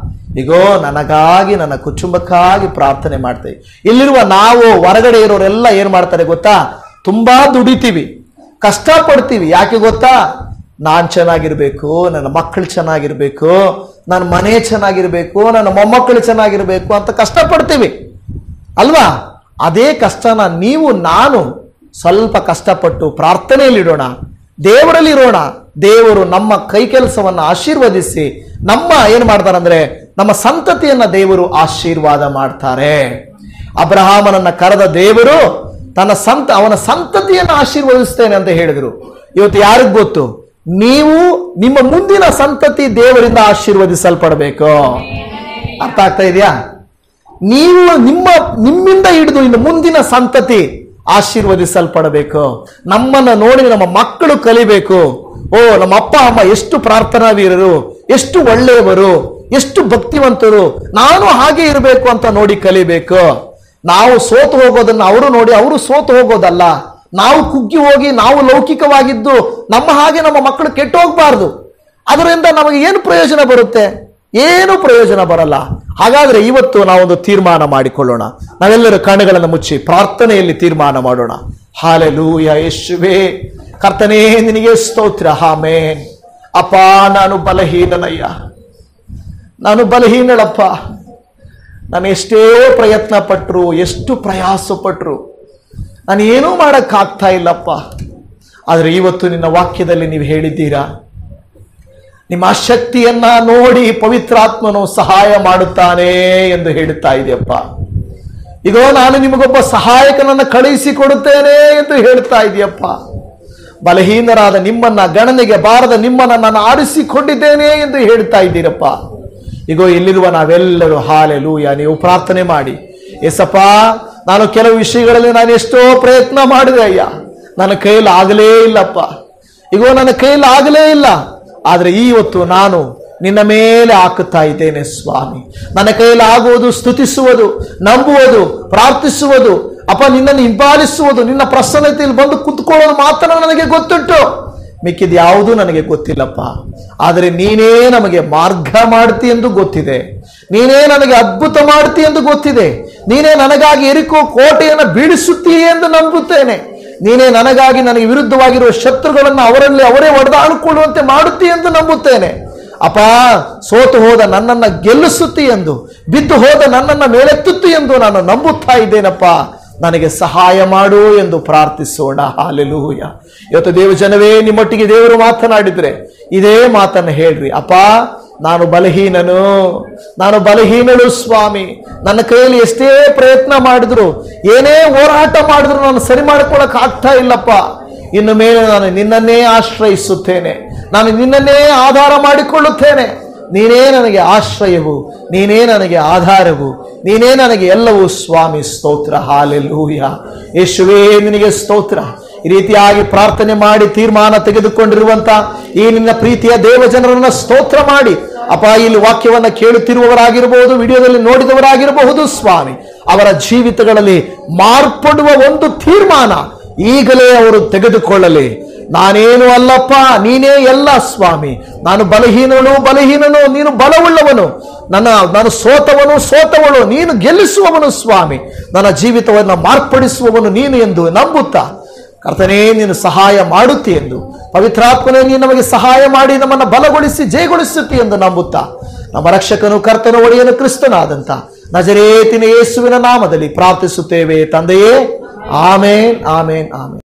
ಈಗೋ ನನಗಾಗಿ ನನ್ನ ಕುಟುಂಬಕ್ಕಾಗಿ ಪ್ರಾರ್ಥನೆ ಮಾಡ್ತೇವೆ. ಇಲ್ಲಿರುವ ನಾವು ಹೊರಗಡೆ ಇರೋರೆಲ್ಲ ಏನ್ ಮಾಡ್ತಾರೆ ಗೊತ್ತಾ? ತುಂಬಾ ದುಡಿತೀವಿ, ಕಷ್ಟಪಡ್ತೀವಿ. ಯಾಕೆ ಗೊತ್ತಾ? ನಾನ್ ಚೆನ್ನಾಗಿರ್ಬೇಕು, ನನ್ನ ಮಕ್ಕಳು ಚೆನ್ನಾಗಿರ್ಬೇಕು, ನನ್ನ ಮನೆ ಚೆನ್ನಾಗಿರ್ಬೇಕು, ನನ್ನ ಮೊಮ್ಮಕ್ಕಳು ಚೆನ್ನಾಗಿರ್ಬೇಕು ಅಂತ ಕಷ್ಟಪಡ್ತೀವಿ ಅಲ್ವಾ? ಅದೇ ಕಷ್ಟನ ನಾನು ಸ್ವಲ್ಪ ಕಷ್ಟಪಟ್ಟು ಪ್ರಾರ್ಥನೆಯಲ್ಲಿಡೋಣ, ದೇವರಲ್ಲಿರೋಣ. ದೇವರು ನಮ್ಮ ಕೈ ಕೆಲಸವನ್ನು ಆಶೀರ್ವದಿಸಿ ಏನ್ ಮಾಡ್ತಾರಂದ್ರೆ ನಮ್ಮ ಸಂತತಿಯನ್ನ ದೇವರು ಆಶೀರ್ವಾದ ಮಾಡ್ತಾರೆ. ಅಬ್ರಹಾಮನನ್ನ ಕರೆದ ದೇವರು ಅವನ ಸಂತತಿಯನ್ನು ಆಶೀರ್ವದಿಸ್ತೇನೆ ಅಂತ ಹೇಳಿದ್ರು. ಇವತ್ತು ಯಾರಿಗ್ ಗೊತ್ತು? ನಿಮ್ಮ ಮುಂದಿನ ಸಂತತಿ ದೇವರಿಂದ ಆಶೀರ್ವದಿಸಲ್ಪಡಬೇಕು. ಅರ್ಥ ಆಗ್ತಾ ಇದೆಯಾ? ನಿಮ್ಮಿಂದ ಹಿಡಿದು ಇನ್ನು ಮುಂದಿನ ಸಂತತಿ ಆಶೀರ್ವದಿಸಲ್ಪಡಬೇಕು. ನಮ್ಮನ್ನ ನೋಡಿ ನಮ್ಮ ಮಕ್ಕಳು ಕಲಿಬೇಕು. ಓ, ನಮ್ಮ ಅಪ್ಪ ಅಮ್ಮ ಎಷ್ಟು ಪ್ರಾರ್ಥನಾ ವೀರರು, ಎಷ್ಟು ಒಳ್ಳೆಯವರು, ಎಷ್ಟು ಭಕ್ತಿವಂತರು, ನಾನು ಹಾಗೆ ಇರಬೇಕು ಅಂತ ನೋಡಿ ಕಲಿಬೇಕು. ನಾವು ಸೋತು ಹೋಗೋದನ್ನ ಅವರು ನೋಡಿ ಅವರು ಸೋತು ಹೋಗೋದಲ್ಲ. ನಾವು ಕುಗ್ಗಿ ಹೋಗಿ ನಾವು ಲೌಕಿಕವಾಗಿದ್ದು ನಮ್ಮ ಹಾಗೆ ನಮ್ಮ ಮಕ್ಕಳು ಕೆಟ್ಟು ಹೋಗ್ಬಾರ್ದು. ಅದರಿಂದ ನಮಗೆ ಏನು ಪ್ರಯೋಜನ ಬರುತ್ತೆ? ಏನು ಪ್ರಯೋಜನ ಬರಲ್ಲ. ಹಾಗಾದ್ರೆ ಇವತ್ತು ನಾವೊಂದು ತೀರ್ಮಾನ ಮಾಡಿಕೊಳ್ಳೋಣ. ನಾವೆಲ್ಲರೂ ಕಣ್ಣುಗಳನ್ನು ಮುಚ್ಚಿ ಪ್ರಾರ್ಥನೆಯಲ್ಲಿ ತೀರ್ಮಾನ ಮಾಡೋಣ. ಹಲ್ಲೆಲೂಯಾ. ಯೇಸುವೇ, ಕರ್ತನೇ ನಿನಗೆ ಸ್ತೋತ್ರ. ಆಮೆನ್. ಅಪ್ಪ, ನಾನು ಬಲಹೀನನಯ್ಯ, ನಾನು ಬಲಹೀನಳಪ್ಪ. ನಾನು ಎಷ್ಟೇ ಪ್ರಯತ್ನ ಪಟ್ಟರು, ಎಷ್ಟು ಪ್ರಯಾಸ ಪಟ್ಟರು ನಾನು ಏನೂ ಮಾಡಕ್ಕಾಗ್ತಾ ಇಲ್ಲಪ್ಪ. ಆದರೆ ಇವತ್ತು ನಿನ್ನ ವಾಕ್ಯದಲ್ಲಿ ನೀವು ಹೇಳಿದ್ದೀರಾ, ನಿಮ್ಮ ಶಕ್ತಿಯನ್ನ ನೋಡಿ ಪವಿತ್ರಾತ್ಮನು ಸಹಾಯ ಮಾಡುತ್ತಾನೆ ಎಂದು ಹೇಳುತ್ತಾ ಇದೆಯಪ್ಪ. ಇದೋ ನಾನು ನಿಮಗೊಬ್ಬ ಸಹಾಯಕನನ್ನು ಕಳುಹಿಸಿಕೊಡುತ್ತೇನೆ ಎಂದು ಹೇಳ್ತಾ ಇದೆಯಪ್ಪ. ಬಲಹೀನರಾದ ನಿಮ್ಮನ್ನ, ಗಣನೆಗೆ ಬಾರದ ನಿಮ್ಮನ್ನ ನಾನು ಆರಿಸಿಕೊಂಡಿದ್ದೇನೆ ಎಂದು ಹೇಳ್ತಾ ಇದ್ದೀರಪ್ಪ. ಈಗೋ ಇಲ್ಲಿರುವ ನಾವೆಲ್ಲರೂ ಹಲ್ಲೆಲೂಯಾ ನೀವು ಪ್ರಾರ್ಥನೆ ಮಾಡಿ, ಏಸಪ್ಪ, ನಾನು ಕೆಲವು ವಿಷಯಗಳಲ್ಲಿ ನಾನು ಎಷ್ಟೋ ಪ್ರಯತ್ನ ಮಾಡಿದೆ ಅಯ್ಯ, ನನ್ನ ಕೈಯಲ್ಲಿ ಆಗಲೇ ಇಲ್ಲಪ್ಪ. ಈಗೋ ನನ್ನ ಕೈಯಲ್ಲಿ ಆಗಲೇ ಇಲ್ಲ. ಆದರೆ ಇವತ್ತು ನಾನು ನಿನ್ನ ಮೇಲೆ ಹಾಕುತ್ತಾ ಇದ್ದೇನೆ ಸ್ವಾಮಿ. ನನ್ನ ಕೈಯಲ್ಲಿ ಆಗುವುದು ಸ್ತುತಿಸುವುದು, ನಂಬುವುದು, ಪ್ರಾರ್ಥಿಸುವುದು, ಅಪ್ಪ ನಿನ್ನನ್ನು ಹಿಂಬಾಲಿಸುವುದು, ನಿನ್ನ ಪ್ರಸನ್ನತೆಯಲ್ಲಿ ಬಂದು ಕುತ್ಕೊಳ್ಳೋದು ಮಾತ್ರ ನನಗೆ ಗೊತ್ತುಂಟು. ಮಿಕ್ಕಿದ ಯಾವುದೂ ನನಗೆ ಗೊತ್ತಿಲ್ಲಪ್ಪ. ಆದರೆ ನೀನೇ ನಮಗೆ ಮಾರ್ಗ ಮಾಡ್ತಿ ಎಂದು ಗೊತ್ತಿದೆ, ನೀನೇ ನನಗೆ ಅದ್ಭುತ ಮಾಡ್ತಿ ಎಂದು ಗೊತ್ತಿದೆ, ನೀನೇ ನನಗಾಗಿ ಎರಿಕೋ ಕೋಟೆಯನ್ನು ಬೀಳಿಸುತ್ತೀಯೇ ಎಂದು ನಂಬುತ್ತೇನೆ. ನೀನೇ ನನಗಾಗಿ ನನಗೆ ವಿರುದ್ಧವಾಗಿರುವ ಶತ್ರುಗಳನ್ನು ಅವರಲ್ಲಿ ಅವರೇ ಹೊಡೆದಾಡಿಕೊಳ್ಳುವಂತೆ ಮಾಡುತ್ತಿ ಎಂದು ನಂಬುತ್ತೇನೆ. ಅಪ್ಪ, ಸೋತು ಹೋದ ನನ್ನನ್ನು ಗೆಲ್ಲಿಸುತ್ತಿ ಎಂದು, ಬಿದ್ದು ಹೋದ ನನ್ನನ್ನು ಮೇಲೆತ್ತುತ್ತಿ ಎಂದು ನಾನು ನಂಬುತ್ತಾ ಇದ್ದೇನಪ್ಪ. ನನಗೆ ಸಹಾಯ ಮಾಡು ಎಂದು ಪ್ರಾರ್ಥಿಸೋಣ. ಹಲ್ಲೆಲೂಯಾ. ಇವತ್ತು ದೇವಜನವೇ, ನಿಮ್ಮೊಟ್ಟಿಗೆ ದೇವರು ಮಾತನಾಡಿದ್ರೆ ಇದೇ ಮಾತನ್ನು ಹೇಳ್ರಿ. ಅಪ್ಪ, ನಾನು ಬಲಹೀನಳು ಸ್ವಾಮಿ. ನನ್ನ ಕೈಯಲ್ಲಿ ಎಷ್ಟೇ ಪ್ರಯತ್ನ ಮಾಡಿದ್ರು, ಏನೇ ಹೋರಾಟ ಮಾಡಿದ್ರು ನಾನು ಸರಿ ಮಾಡ್ಕೊಳಕ್ ಆಗ್ತಾ ಇಲ್ಲಪ್ಪ. ಇನ್ನು ಮೇಲೆ ನಾನು ನಿನ್ನನ್ನೇ ಆಶ್ರಯಿಸುತ್ತೇನೆ, ನಾನು ನಿನ್ನನ್ನೇ ಆಧಾರ ಮಾಡಿಕೊಳ್ಳುತ್ತೇನೆ. ನೀನೇ ನನಗೆ ಆಶ್ರಯವು, ನೀನೇ ನನಗೆ ಆಧಾರವು, ನೀನೇ ನನಗೆ ಎಲ್ಲವೂ ಸ್ವಾಮಿ. ಸ್ತೋತ್ರ. ಹಲ್ಲೆಲೂಯಾ. ಯೇಸುವೇ, ನಿನಗೆ ಸ್ತೋತ್ರ. ಈ ರೀತಿಯಾಗಿ ಪ್ರಾರ್ಥನೆ ಮಾಡಿ ತೀರ್ಮಾನ ತೆಗೆದುಕೊಂಡಿರುವಂತ ಈ ನಿನ್ನ ಪ್ರೀತಿಯ ದೇವಜನರನ್ನ ಸ್ತೋತ್ರ ಮಾಡಿ ಅಪ್ಪ. ಇಲ್ಲಿ ವಾಕ್ಯವನ್ನ ಕೇಳುತ್ತಿರುವವರಾಗಿರಬಹುದು, ವಿಡಿಯೋದಲ್ಲಿ ನೋಡಿದವರಾಗಿರಬಹುದು ಸ್ವಾಮಿ, ಅವರ ಜೀವಿತಗಳಲ್ಲಿ ಮಾರ್ಪಡುವ ಒಂದು ತೀರ್ಮಾನ ಈಗಲೇ ಅವರು ತೆಗೆದುಕೊಳ್ಳಲಿ. ನಾನೇನು ಅಲ್ಲಪ್ಪ, ನೀನೇ ಎಲ್ಲ ಸ್ವಾಮಿ. ನಾನು ಬಲಹೀನನು, ನೀನು ಬಲವುಳ್ಳವನು. ನಾನು ಸೋತವಳು, ನೀನು ಗೆಲ್ಲಿಸುವವನು ಸ್ವಾಮಿ. ನನ್ನ ಜೀವಿತವನ್ನು ಮಾರ್ಪಡಿಸುವವನು ನೀನು ಎಂದು ನಂಬುತ್ತಾ, ಕರ್ತನೇ ನೀನು ಸಹಾಯ ಮಾಡುತ್ತಿ ಎಂದು, ಪವಿತ್ರಾತ್ಮನೇ ನೀನು ನಮಗೆ ಸಹಾಯ ಮಾಡಿ ನಮ್ಮನ್ನು ಬಲಗೊಳಿಸಿ ಜಯಗೊಳಿಸುತ್ತಿ ಎಂದು ನಂಬುತ್ತಾ, ನಮ್ಮ ರಕ್ಷಕನು ಕರ್ತನ ಒಡೆಯನು ಕ್ರಿಸ್ತನಾದಂತ ನಜರೇತಿನ ಯೇಸುವಿನ ನಾಮದಲ್ಲಿ ಪ್ರಾರ್ಥಿಸುತ್ತೇವೆ ತಂದೆಯೇ. ಆಮೇನ್, ಆಮೇನ್, ಆಮೇನ್.